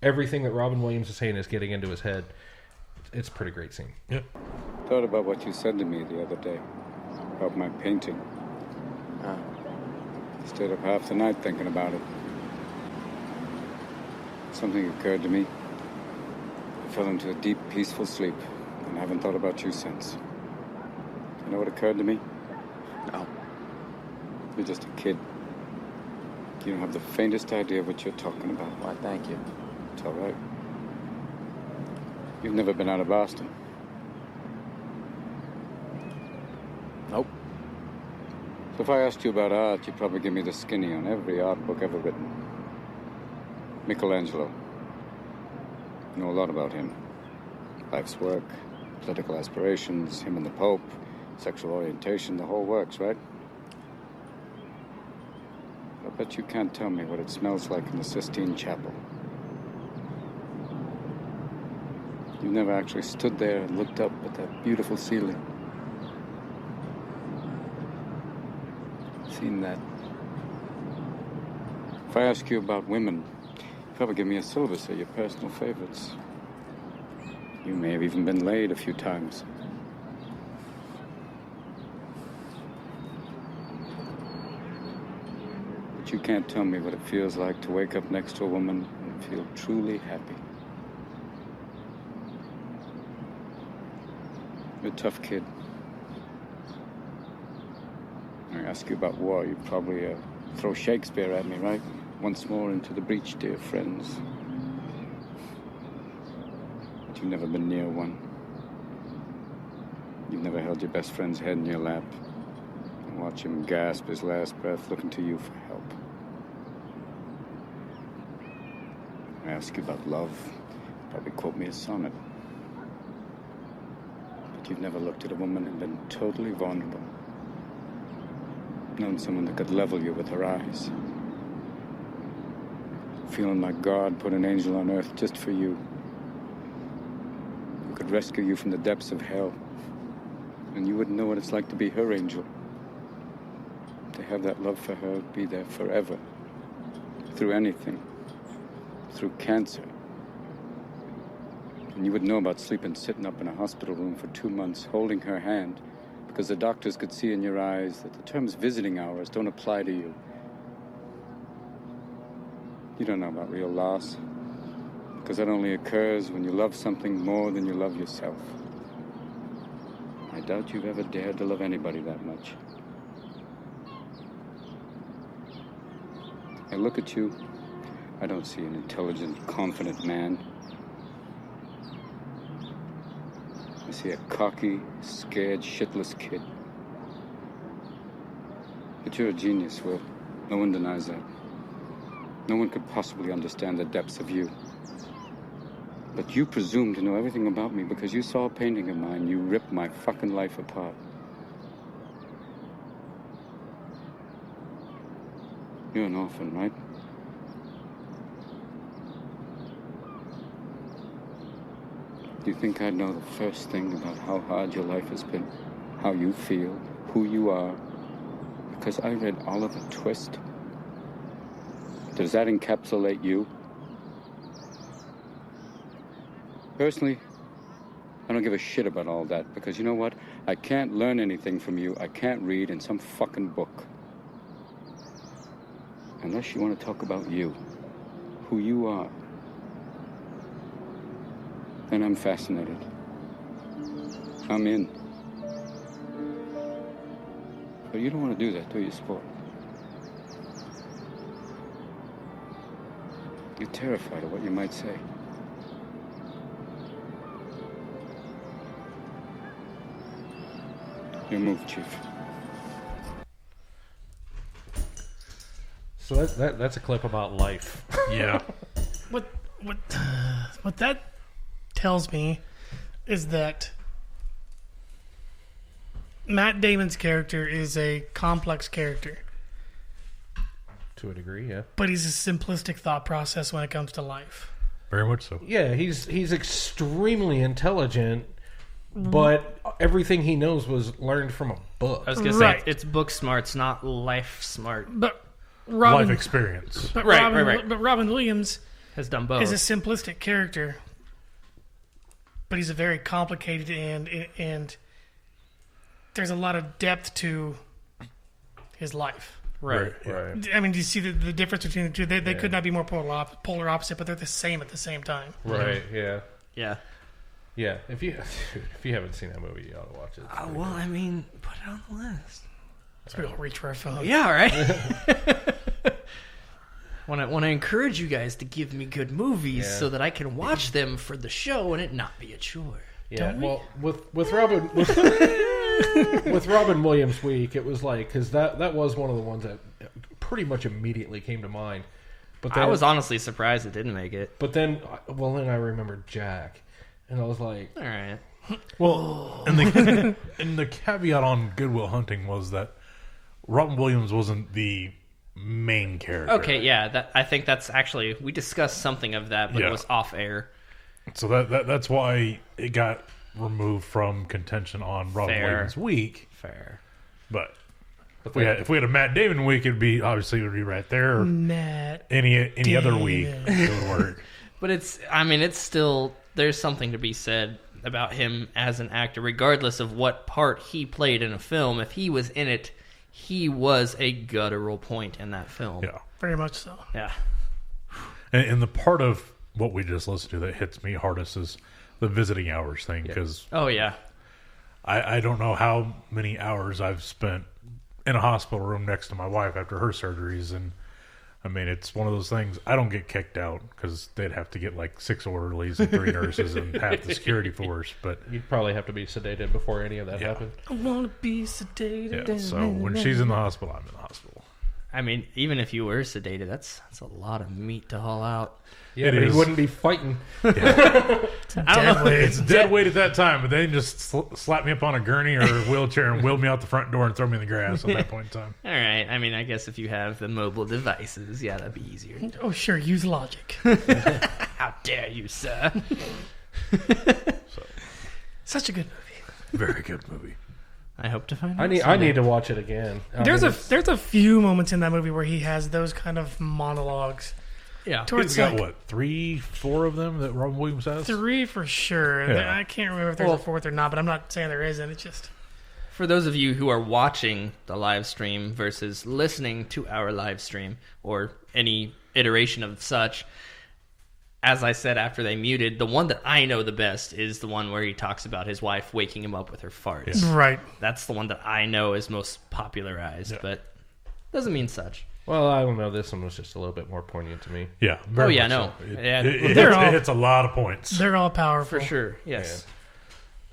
everything that Robin Williams is saying is getting into his head. It's a pretty great scene. Yeah. Thought about what you said to me the other day about my painting. Stayed up half the night thinking about it. Something occurred to me. I fell into a deep, peaceful sleep, and I haven't thought about you since. You know what occurred to me? No. You're just a kid. You don't have the faintest idea what you're talking about. Why, thank you. It's all right. You've never been out of Boston. Nope. So if I asked you about art, you'd probably give me the skinny on every art book ever written. Michelangelo. You know a lot about him. Life's work, political aspirations, him and the Pope, sexual orientation, the whole works, right? I bet you can't tell me what it smells like in the Sistine Chapel. You've never actually stood there and looked up at that beautiful ceiling. Seen that. If I ask you about women, you'd probably give me a syllabus of your personal favorites. You may have even been laid a few times. But you can't tell me what it feels like to wake up next to a woman and feel truly happy. You're a tough kid. I ask you about war, you'd probably throw Shakespeare at me, right? Once more into the breach, dear friends. But you've never been near one. You've never held your best friend's head in your lap and watch him gasp his last breath looking to you for help. I ask you about love, you'd probably quote me a sonnet. But you've never looked at a woman and been totally vulnerable. Known someone that could level you with her eyes. Feeling like God put an angel on earth just for you. Who could rescue you from the depths of hell. And you wouldn't know what it's like to be her angel. To have that love for her be there forever. Through anything. Through cancer. And you would know about sleeping sitting up in a hospital room for 2 months, holding her hand, because the doctors could see in your eyes that the terms visiting hours don't apply to you. You don't know about real loss, because that only occurs when you love something more than you love yourself. I doubt you've ever dared to love anybody that much. I look at you, I don't see an intelligent, confident man. I see a cocky, scared, shitless kid. But you're a genius, Will. No one denies that. No one could possibly understand the depths of you. But you presume to know everything about me because you saw a painting of mine. You ripped my fucking life apart. You're an orphan, right? Do you think I'd know the first thing about how hard your life has been? How you feel? Who you are? Because I read Oliver Twist? Does that encapsulate you? Personally, I don't give a shit about all that, because you know what? I can't learn anything from you. I can't read in some fucking book. Unless you want to talk about you. Who you are. then I'm fascinated. I'm in. But you don't want to do that, do you, Sport? You're terrified of what you might say. Your move, Chief. So that's a clip about life. Yeah. What that tells me is that Matt Damon's character is a complex character. To a degree, yeah. But he's a simplistic thought process when it comes to life. Very much so. Yeah, he's extremely intelligent, but everything he knows was learned from a book. I was going to say, it's book smarts, not life smart. But Robin, life experience. But Right. But Robin Williams has done both. Is a simplistic character, but he's a very complicated and there's a lot of depth to his life. Right. I mean, do you see the difference between the two? They could not be more polar opposite, but they're the same at the same time. Right. Yeah. Yeah. Yeah. If you haven't seen that movie, you ought to watch it. Well, I mean, put it on the list. So we all reach for our phone. Yeah, right. Want to encourage you guys to give me good movies so that I can watch them for the show and it not be a chore. Yeah. Well, with Robin with Robin Williams week, it was like because that was one of the ones that pretty much immediately came to mind. But then, I was honestly surprised it didn't make it. But then I remembered Jack, and I was like, all right. Well, and the caveat on Good Will Hunting was that Robin Williams wasn't the main character. Okay, yeah, I think that's actually we discussed something of that, but it was off air. So that's why it got removed from contention on Robin Williams week. Fair. But if we had a Matt Damon week, it would be right there. Or Matt any other week it would work. But it's still there's something to be said about him as an actor, regardless of what part he played in a film. If he was in it, he was a guttural point in that film. Yeah, very much so. Yeah, and the part of what we just listened to that hits me hardest is the visiting hours thing because I don't know how many hours I've spent in a hospital room next to my wife after her surgeries, and I mean it's one of those things. I don't get kicked out because they'd have to get like 6 orderlies and 3 nurses and half the security force. But you'd probably have to be sedated before any of that happened. I want to be sedated. Yeah, so when she's in the hospital, I'm in the hospital. I mean, even if you were sedated, that's a lot of meat to haul out. Yeah, but he wouldn't be fighting. Yeah. It's dead weight at that time, but they just slap me up on a gurney or a wheelchair and wheel me out the front door and throw me in the grass at that point in time. All right. I mean, I guess if you have the mobile devices, yeah, that'd be easier. Oh, sure. Use logic. How dare you, sir? Such a good movie. Very good movie. I hope to find. I need to watch it again. There's a few moments in that movie where he has those kind of monologues. Yeah, he's got what 3, 4 of them that Robin Williams has. 3 for sure. Yeah. I can't remember if there's a 4th or not, but I'm not saying there isn't. It's just for those of you who are watching the live stream versus listening to our live stream or any iteration of such. As I said after they muted, the one that I know the best is the one where he talks about his wife waking him up with her farts. Yeah. Right. That's the one that I know is most popularized, but doesn't mean such. Well, I don't know. This one was just a little bit more poignant to me. Yeah. No. It hits a lot of points. They're all powerful. For sure, yes. Yeah.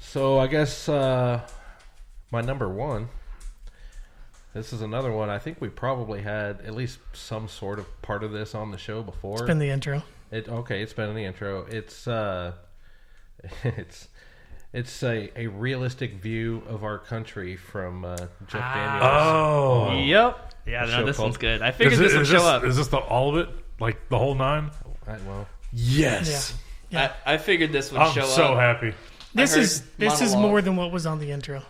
So I guess my number 1, this is another one. I think we probably had at least some sort of part of this on the show before. It's been the intro. It's been in the intro. It's a realistic view of our country from Jeff Daniels. Oh, yep. Yeah, no, this one's good. I figured this would show up. Is this all of it? Like the whole 9? Well, yes. Yeah. I figured this would show up. I'm so happy. This is more than what was on the intro.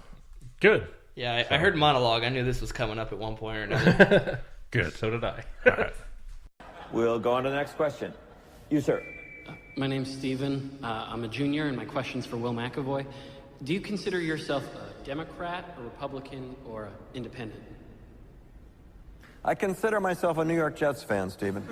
Good. Yeah, I heard monologue. I knew this was coming up at one point or another. Good. So did I. All right. We'll go on to the next question. You, sir. My name's Steven. I'm a junior, and my question's for Will McAvoy. Do you consider yourself a Democrat, a Republican, or an independent? I consider myself a New York Jets fan, Stephen.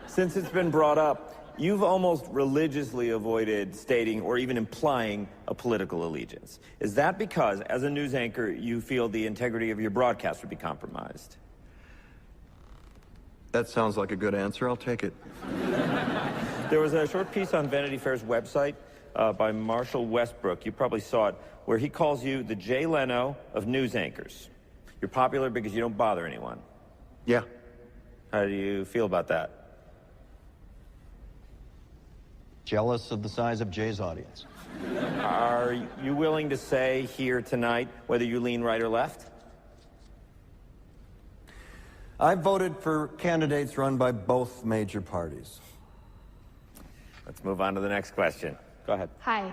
Since it's been brought up, You've almost religiously avoided stating or even implying a political allegiance. Is that because, as a news anchor, you feel the integrity of your broadcast would be compromised? That sounds like a good answer. I'll take it. There was a short piece on Vanity Fair's website by Marshall Westbrook. You probably saw it, where he calls you the Jay Leno of news anchors. You're popular because you don't bother anyone. Yeah. How do you feel about that? Jealous of the size of Jay's audience. Are you willing to say here tonight whether you lean right or left? I voted for candidates run by both major parties. Let's move on to the next question. Go ahead. Hi,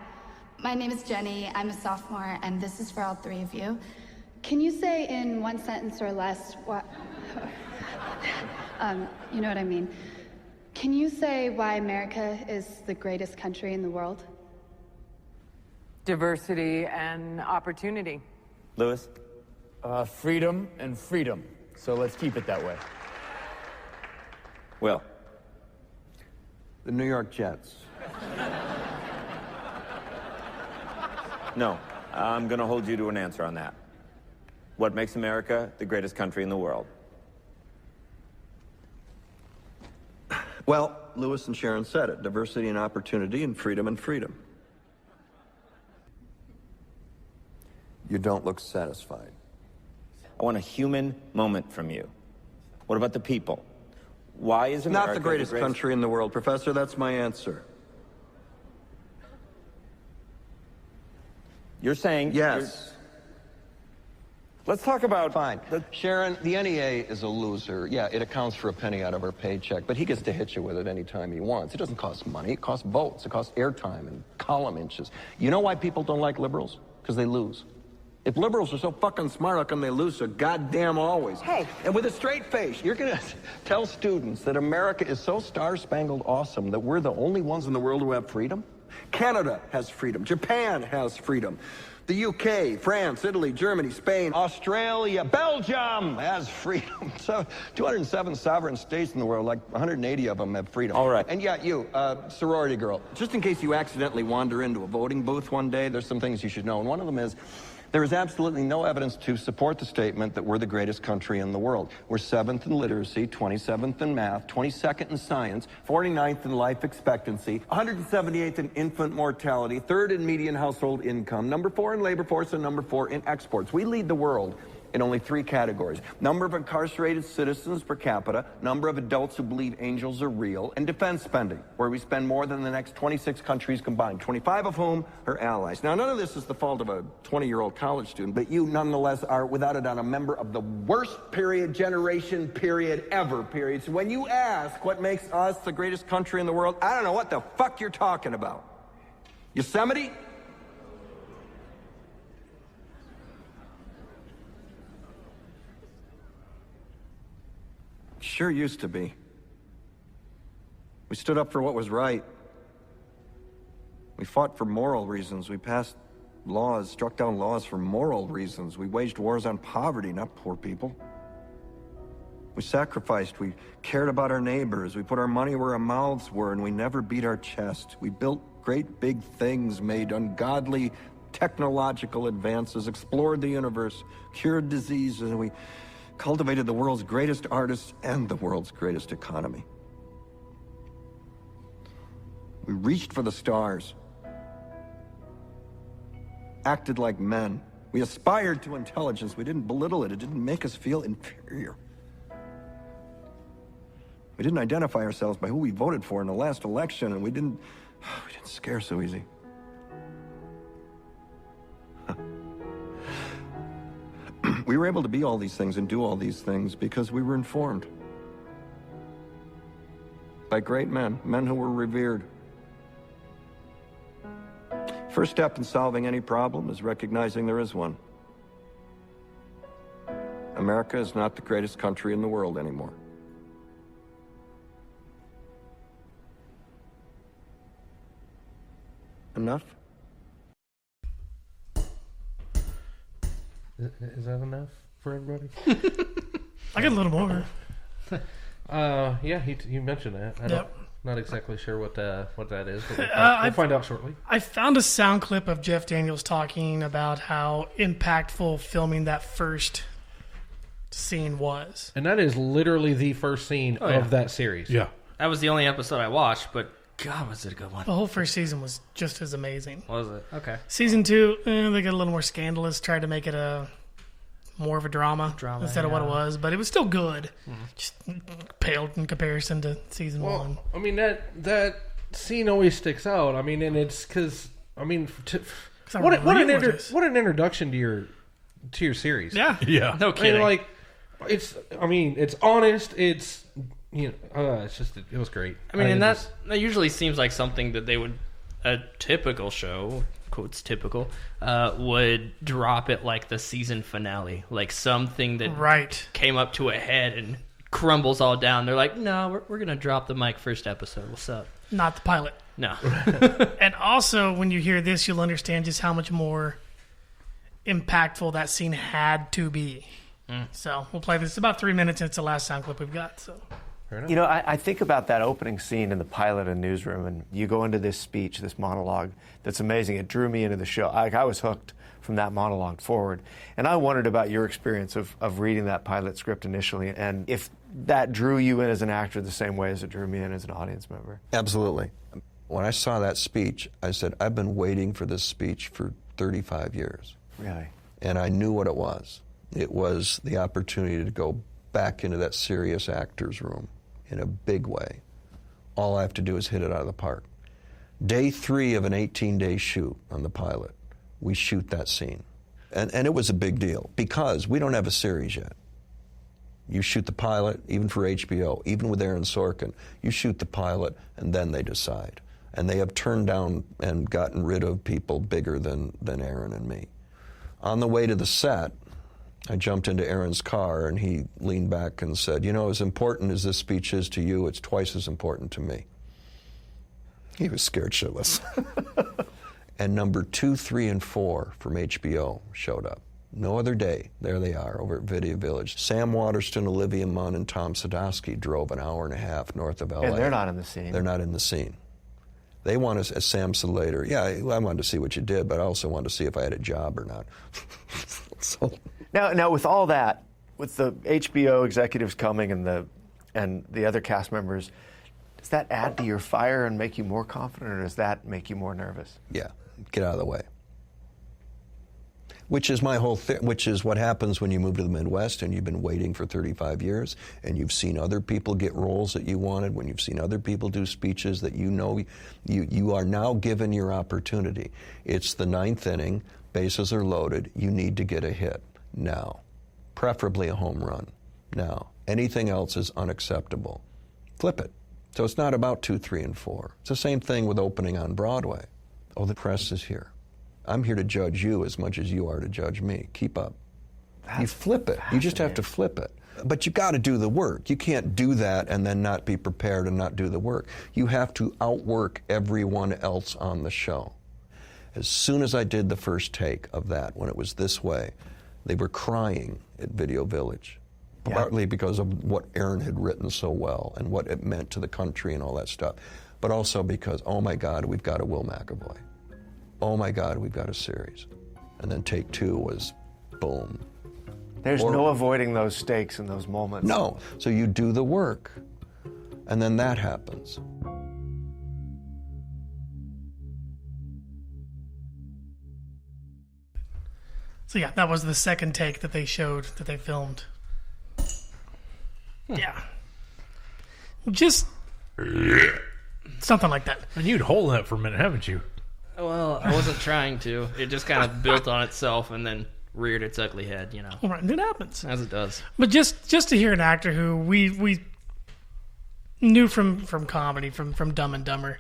my name is Jenny. I'm a sophomore, and this is for all three of you. Can you say in one sentence or less what... you know what I mean. Can you say why America is the greatest country in the world? Diversity and opportunity. Lewis? Freedom and freedom. So let's keep it that way. Will? The New York Jets. No, I'm going to hold you to an answer on that. What makes America the greatest country in the world? Well, Lewis and Sharon said it. Diversity and opportunity and freedom. You don't look satisfied. I want a human moment from you. What about the people? Why is America not the greatest country in the world, Professor? That's my answer. You're saying... Yes. Let's talk about... Fine. Sharon, the NEA is a loser. Yeah, it accounts for a penny out of our paycheck, but he gets to hit you with it anytime he wants. It doesn't cost money. It costs votes. It costs airtime and column inches. You know why people don't like liberals? Because they lose. If liberals are so fucking smart, how come they lose so goddamn always? Hey. And with a straight face, you're going to tell students that America is so star-spangled awesome that we're the only ones in the world who have freedom? Canada has freedom. Japan has freedom. The UK, France, Italy, Germany, Spain, Australia, Belgium has freedom. So 207 sovereign states in the world, like 180 of them have freedom. All right. And yeah, you, sorority girl, just in case you accidentally wander into a voting booth one day, there's some things you should know. And one of them is, there is absolutely no evidence to support the statement that we're the greatest country in the world. We're 7th in literacy, 27th in math, 22nd in science, 49th in life expectancy, 178th in infant mortality, 3rd in median household income, number 4 in labor force, and number 4 in exports. We lead the world in only 3 categories: number of incarcerated citizens per capita, number of adults who believe angels are real, and defense spending, where we spend more than the next 26 countries combined, 25 of whom are allies. Now, none of this is the fault of a 20-year-old college student, but you nonetheless are, without a doubt, a member of the worst generation ever. So when you ask what makes us the greatest country in the world, I don't know what the fuck you're talking about. Yosemite? Sure used to be. We stood up for what was right. We fought for moral reasons. We passed laws, struck down laws for moral reasons. We waged wars on poverty, not poor people. We sacrificed. We cared about our neighbors. We put our money where our mouths were, and we never beat our chest. We built great big things, made ungodly technological advances, explored the universe, cured diseases, and we cultivated the world's greatest artists and the world's greatest economy. We reached for the stars, acted like men. We aspired to intelligence. We didn't belittle it. It didn't make us feel inferior. We didn't identify ourselves by who we voted for in the last election, and we didn't scare so easy. We were able to be all these things and do all these things because we were informed by great men who were revered. First step in solving any problem is recognizing there is one. America is not the greatest country in the world anymore. Enough? Is that enough for everybody? I got a little more. Yeah, he mentioned that. Not exactly sure what that is, but we'll find out shortly. I found a sound clip of Jeff Daniels talking about how impactful filming that first scene was. And that is literally the first scene of that series. Yeah. That was the only episode I watched, but God, was it a good one. The whole first season was just as amazing. Was it? Okay. Season 2, they got a little more scandalous, tried to make it more of a drama instead of what it was, but it was still good. Just paled in comparison to season 1. I mean, that scene always sticks out. I mean, and it's because, I mean, what an introduction to your series. Yeah. Yeah. No kidding. I mean, it's honest. It's, it's just, it was great. I mean, and that usually seems like something that they would, a typical show, quotes typical, would drop it like the season finale, like something that came up to a head and crumbles all down. They're like, no, we're gonna drop the mic first episode. What's up? Not the pilot. No. And also, when you hear this, you'll understand just how much more impactful that scene had to be. So we'll play this. It's about 3 minutes, and it's the last sound clip we've got. So. You know, I think about that opening scene in the pilot and newsroom, and you go into this speech, this monologue that's amazing. It drew me into the show. I was hooked from that monologue forward. And I wondered about your experience of reading that pilot script initially, and if that drew you in as an actor the same way as it drew me in as an audience member. Absolutely. When I saw that speech, I said, I've been waiting for this speech for 35 years. Really? And I knew what it was. It was the opportunity to go back into that serious actor's room in a big way. All I have to do is hit it out of the park. Day 3 of an 18-day shoot on the pilot, we shoot that scene. And it was a big deal because we don't have a series yet. You shoot the pilot, even for HBO, even with Aaron Sorkin, you shoot the pilot and then they decide. And they have turned down and gotten rid of people bigger than Aaron and me. On the way to the set, I jumped into Aaron's car, and he leaned back and said, you know, as important as this speech is to you, it's twice as important to me. He was scared shitless. And number 2, 3, and 4 from HBO showed up. No other day. There they are over at Video Village. Sam Waterston, Olivia Munn, and Tom Sadowski drove an hour and a half north of L.A. And they're not in the scene. They're not in the scene. They want us, as Sam said later, yeah, I wanted to see what you did, but I also wanted to see if I had a job or not. So... Now, with all that, with the HBO executives coming and the other cast members, does that add to your fire and make you more confident, or does that make you more nervous? Yeah, get out of the way. Which is my whole which is what happens when you move to the Midwest and you've been waiting for 35 years and you've seen other people get roles that you wanted, when you've seen other people do speeches that you know you are now given your opportunity. It's the 9th inning, bases are loaded, you need to get a hit. Now, preferably a home run. Now, anything else is unacceptable. Flip it. So it's not about 2, 3, and 4. It's the same thing with opening on Broadway. Oh, the press is here. I'm here to judge you as much as you are to judge me. Keep up. You flip it. You just have to flip it. But you got to do the work. You can't do that and then not be prepared and not do the work. You have to outwork everyone else on the show. As soon as I did the first take of that, when it was this way, they were crying at Video Village, partly because of what Aaron had written so well and what it meant to the country and all that stuff, but also because, oh my God, we've got a Will McAvoy. Oh my God, we've got a series. And then take 2 was boom. There's no avoiding those stakes and those moments. No, so you do the work, and then that happens. So yeah, that was the second take that they showed, that they filmed. Yeah. Just something like that. And you'd hold that for a minute, haven't you? Well, I wasn't trying to. It just kind of built on itself and then reared its ugly head, you know. Right, it happens. As it does. But just to hear an actor who we knew from comedy, from Dumb and Dumber,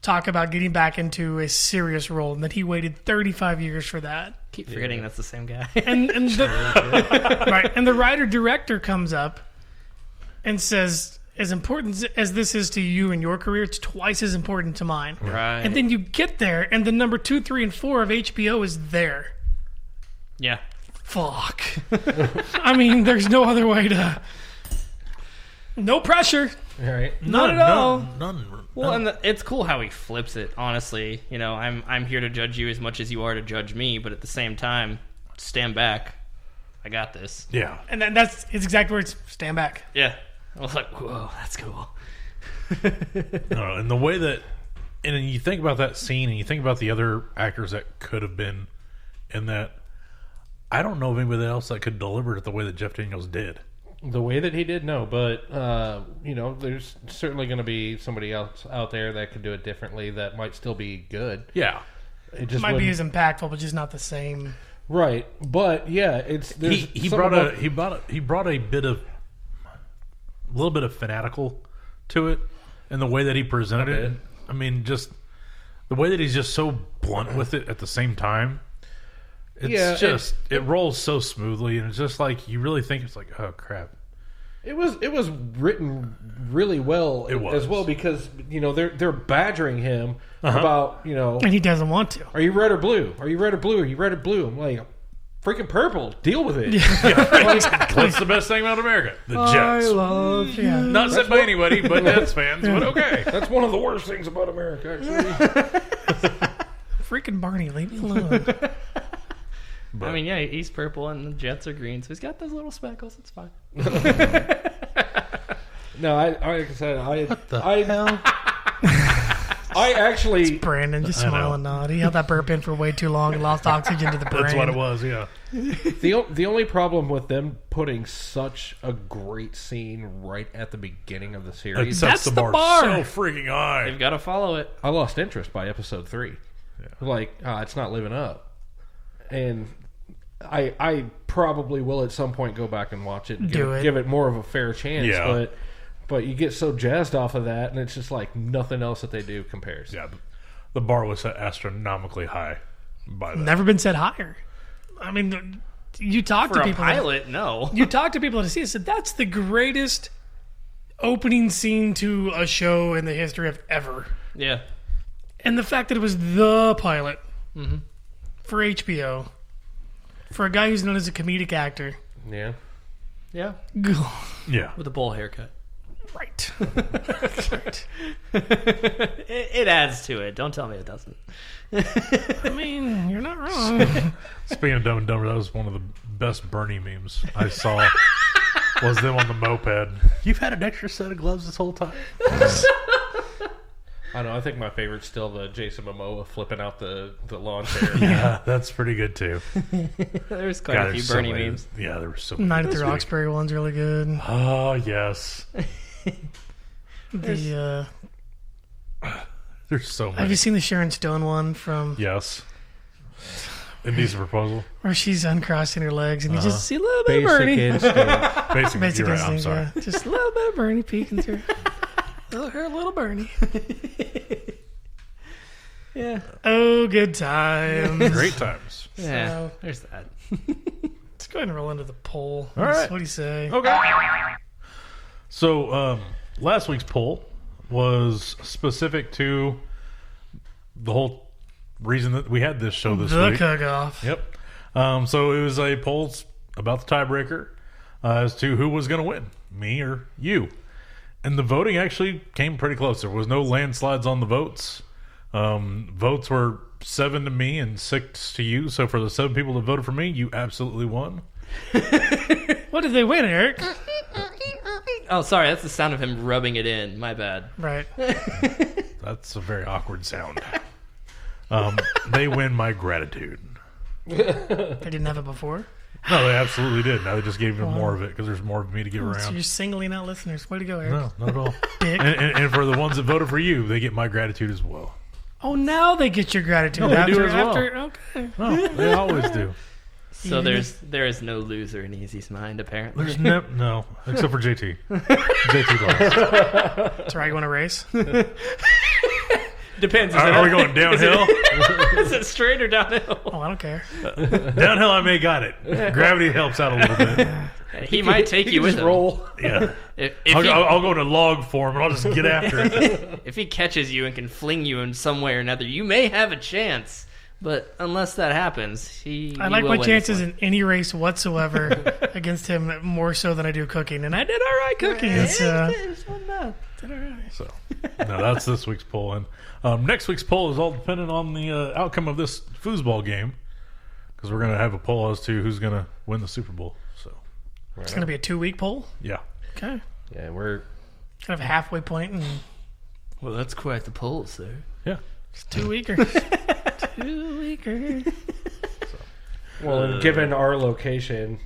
talk about getting back into a serious role, and that he waited 35 years for that. Keep forgetting that's the same guy. and the writer-director comes up and says, as important as this is to you and your career, it's twice as important to mine. Right. And then you get there, and the number 2, 3, and 4 of HBO is there. Yeah. Fuck. I mean, there's no other way to... No pressure. Right? Not at all. None. Well, and it's cool how he flips it. Honestly, you know, I'm here to judge you as much as you are to judge me, but at the same time, stand back. I got this. Yeah, And then it's exact words. Stand back. Yeah. I was like, whoa, that's cool. No, and the way that, and you think about that scene, and you think about the other actors that could have been in that. I don't know of anybody else that could deliver it the way that Jeff Daniels did. The way that he did, no. But, you know, there's certainly going to be somebody else out there that could do it differently that might still be good. Yeah. It just Might be wouldn't- as impactful, but just not the same. Right. But, yeah, it's... He brought a little bit of fanatical to it, and the way that he presented it. I mean, just the way that he's just so blunt with it at the same time. It's it rolls so smoothly, and it's just like you really think it's like, oh crap. It was written really well as well, because you know they're badgering him about, you know, And he doesn't want to. Are you red or blue? Are you red or blue? Are you red or blue? I'm like, freaking purple. Deal with it. What's the best thing about America? The Jets. I love you. Not said by anybody, but Jets fans. But okay, that's one of the worst things about America, actually. Freaking Barney, leave me alone. I mean, yeah, he's purple and the Jets are green, so he's got those little speckles. It's fine. No, like I said, what the hell? I actually... It's Brandon just smiling nod. He held that burp in for way too long and lost oxygen to the brain. That's what it was, yeah. The only problem with them putting such a great scene right at the beginning of the series... That's the bar so freaking high. They've got to follow it. I lost interest by episode 3. Yeah. Like, it's not living up. And I probably will at some point go back and watch it and give it more of a fair chance. Yeah. But you get so jazzed off of that, and it's just like nothing else that they do compares. Yeah, the bar was set astronomically high by that. Never been set higher. I mean, you talk For to a people. pilot, no. You talk to people to see it. Said that's the greatest opening scene to a show in the history of ever. Yeah. And the fact that it was the pilot for HBO, for a guy who's known as a comedic actor. Yeah. Yeah. Yeah. With a bowl haircut. Right. Right. It adds to it. Don't tell me it doesn't. I mean, you're not wrong. Speaking of Dumb and Dumber, that was one of the best Bernie memes I saw. Was them on the moped. You've had an extra set of gloves this whole time. I know. I think my favorite's still the Jason Momoa flipping out the lawn chair. Yeah, that's pretty good too. There's quite a few Bernie memes. Yeah, there were so many. Night at the Roxbury one's really good. Oh yes. There's so many. Have you seen the Sharon Stone one from? Yes. Indecent Proposal. Where she's uncrossing her legs and you just see a little bit of Bernie. Basic you're right, I'm sorry. Yeah. Just a little bit of Bernie peeking through. Her little Bernie. Yeah. Oh, good times. Great times. Yeah. So, There's that. let's go ahead and roll into the poll. All right. What do you say? Okay. So last week's poll was specific to the whole reason that we had this show this week. The cook-off. Yep. So it was a poll about the tiebreaker as to who was going to win, me or you. And the voting actually came pretty close. There was no landslides on the votes. Votes were 7 to me and 6 to you. So for the 7 people that voted for me, you absolutely won. What did they win, Eric? Oh, sorry. That's the sound of him rubbing it in. My bad. Right. That's a very awkward sound. They win my gratitude. They didn't have it before? No, they absolutely did. Now they just gave them more of it because there's more of me to give So around. you're singling out listeners. Way to go, Eric. No, not at all. Dick. And for the ones that voted for you, they get my gratitude as well. Oh, now they get your gratitude. No, they after, do as well. Okay. No, they always do. So there is no loser in Easy's mind, apparently. There's no, except for JT. JT lost. That's right. You want to race? Depends. Are we going downhill? Is it straight or downhill? Oh, I don't care. Downhill, I may got it. Gravity helps out a little bit. He might take you with him. Roll. Yeah. If I'll go into log form and I'll just get after it. If he catches you and can fling you in some way or another, you may have a chance. But unless that happens, I like my chances in any race whatsoever against him more so than I do cooking. And I did all right cooking. It's did all right. So, no, that's this week's poll. And next week's poll is all dependent on the outcome of this foosball game, because we're going to have a poll as to who's going to win the Super Bowl. So it's going to be a 2-week poll? Yeah. Okay. Yeah, we're kind of a halfway point. And well, that's quite the poll, sir. Yeah. It's 2-weekers. 2-weekers. Well, and given our location,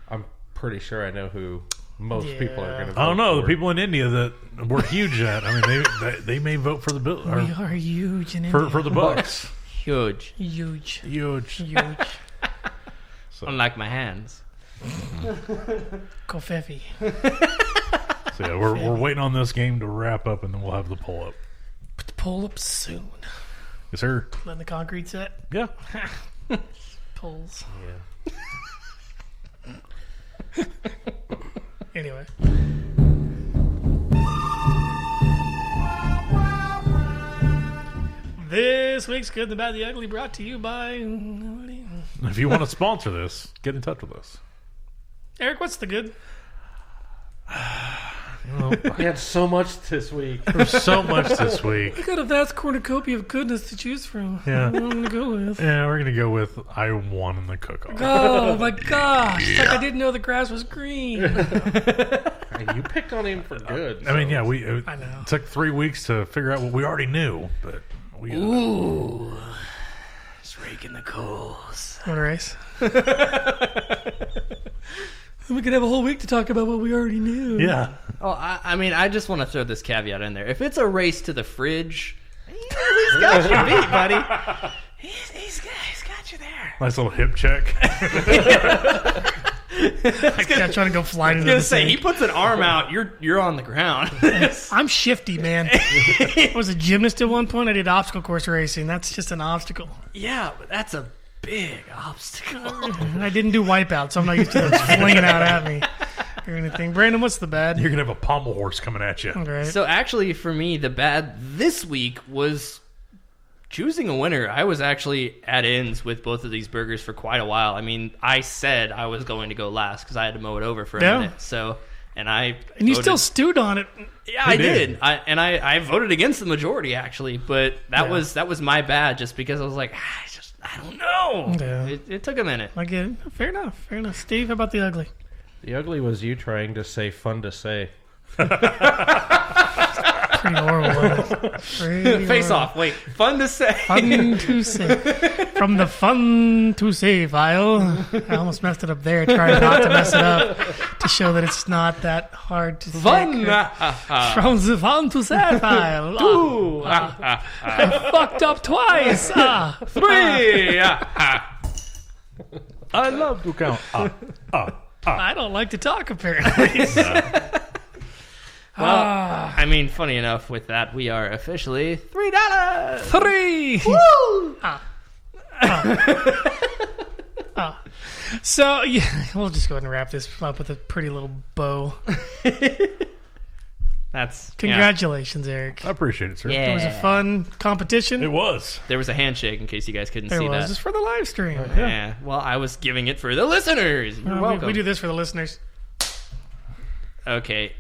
I'm pretty sure I know who most people are going to vote I don't know. for. The people in India that we're huge at, I mean, they may vote for the Bill. We are huge in for India. for the Bucks. Huge. Huge. So. Unlike my hands. Kofefi. So yeah, we're waiting on this game to wrap up, and then we'll have the poll up. Put the poll up soon. Yes, sir. Letting the concrete set. Yeah. Polls. Yeah. Anyway. This week's Good, the Bad, the Ugly brought to you by... If you want to sponsor this, get in touch with us. Eric, what's the good? We had so much this week. There's so much this week. I got a vast cornucopia of goodness to choose from. Yeah. What I'm going to go with. Yeah, we're going to go with I won in the cook-off. Oh, my gosh. It's like I didn't know the grass was green. You picked on him for good. I mean, yeah, I know. it took 3 weeks to figure out what we already knew, but we got Ooh. It's raking the coals. What a race. We could have a whole week to talk about what we already knew. Yeah. Oh, I mean, I just want to throw this caveat in there. If it's a race to the fridge, he's got you beat, buddy. He's got you there. Nice little hip check. I'm trying to go flying into the sink. He puts an arm out, you're on the ground. I'm shifty, man. I was a gymnast at one point. I did obstacle course racing. That's just an obstacle. Yeah, but that's a big obstacle. I didn't do wipeout, so I'm not used to those flinging out at me or anything. Brandon, what's the bad? You're going to have a pommel horse coming at you. Right. So actually, for me, the bad this week was choosing a winner. I was actually at ends with both of these burgers for quite a while. I mean, I said I was going to go last because I had to mow it over for a minute. So, and you still stewed on it. Yeah, I did. I voted against the majority actually, but that was my bad just because I was like, I don't know. Yeah. It took a minute. I get it. Fair enough. Steve, how about the ugly? The ugly was you trying to say fun to say. Pretty horrible. Face off. Wait. Fun to say. Fun to say. From the fun to say file. I almost messed it up there. Trying not to mess it up to show that it's not that hard to say. Fun. From the fun to say file. I fucked up twice. 3. I love to count. I don't like to talk, apparently. Well, I mean, funny enough, with that, we are officially $3. 3. Woo! So, yeah, we'll just go ahead and wrap this up with a pretty little bow. Congratulations, Eric. I appreciate it, sir. Yeah. It was a fun competition. It was. There was a handshake in case you guys couldn't see that. Just for the live stream. Yeah. Well, I was giving it for the listeners. You're welcome. We do this for the listeners. Okay.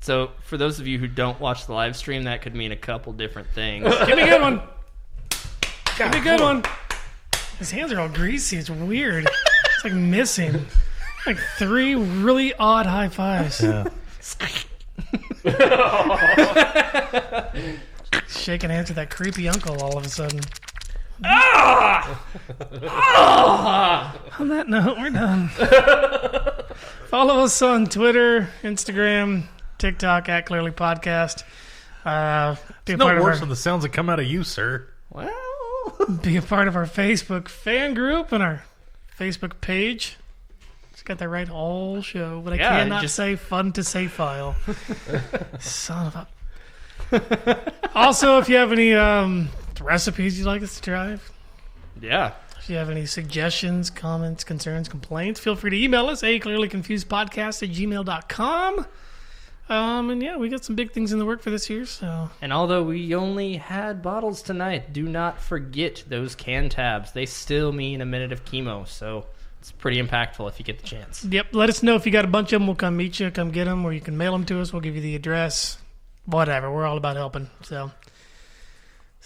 So, for those of you who don't watch the live stream, that could mean a couple different things. Give me a good one. Give me a good one. His hands are all greasy. It's weird. It's like missing. Like 3 really odd high fives. Yeah. Shaking hands with that creepy uncle all of a sudden. On that note, we're done. Follow us on Twitter, Instagram, TikTok at Clearly Podcast. It's no worse than the sounds that come out of you, sir. Well, be a part of our Facebook fan group and our Facebook page. Just got that right all show, but I cannot say fun to say file. Son of a. Also, if you have any recipes you'd like us to try, yeah. If you have any suggestions, comments, concerns, complaints, feel free to email us, clearlyconfusedpodcast@gmail.com. And yeah, we got some big things in the work for this year. So, and although we only had bottles tonight, do not forget those can tabs. They still mean a minute of chemo, so it's pretty impactful if you get the chance. Yep, let us know if you got a bunch of them. We'll come meet you, come get them, or you can mail them to us. We'll give you the address. Whatever, we're all about helping. So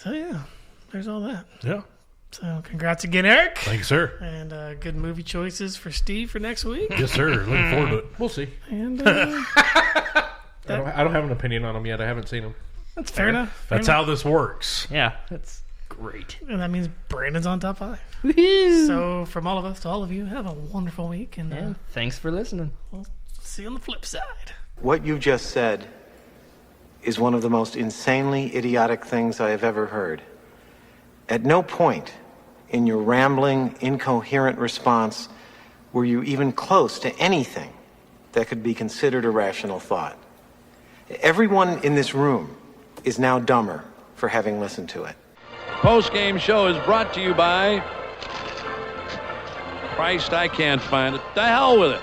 yeah, there's all that. Yeah. So congrats again, Eric. Thanks, sir. And good movie choices for Steve for next week. Yes, sir. Looking forward to it. We'll see. And I don't have an opinion on them yet. I haven't seen them. That's fair enough. That's how this works. Yeah, that's great. And that means Brandon's on top 5. Woo-hoo. So from all of us to all of you, have a wonderful week. And thanks for listening. We'll see you on the flip side. What you just said is one of the most insanely idiotic things I have ever heard. At no point in your rambling, incoherent response were you even close to anything that could be considered a rational thought. Everyone in this room is now dumber for having listened to it. Post-game show is brought to you by Christ, I can't find it. The hell with it.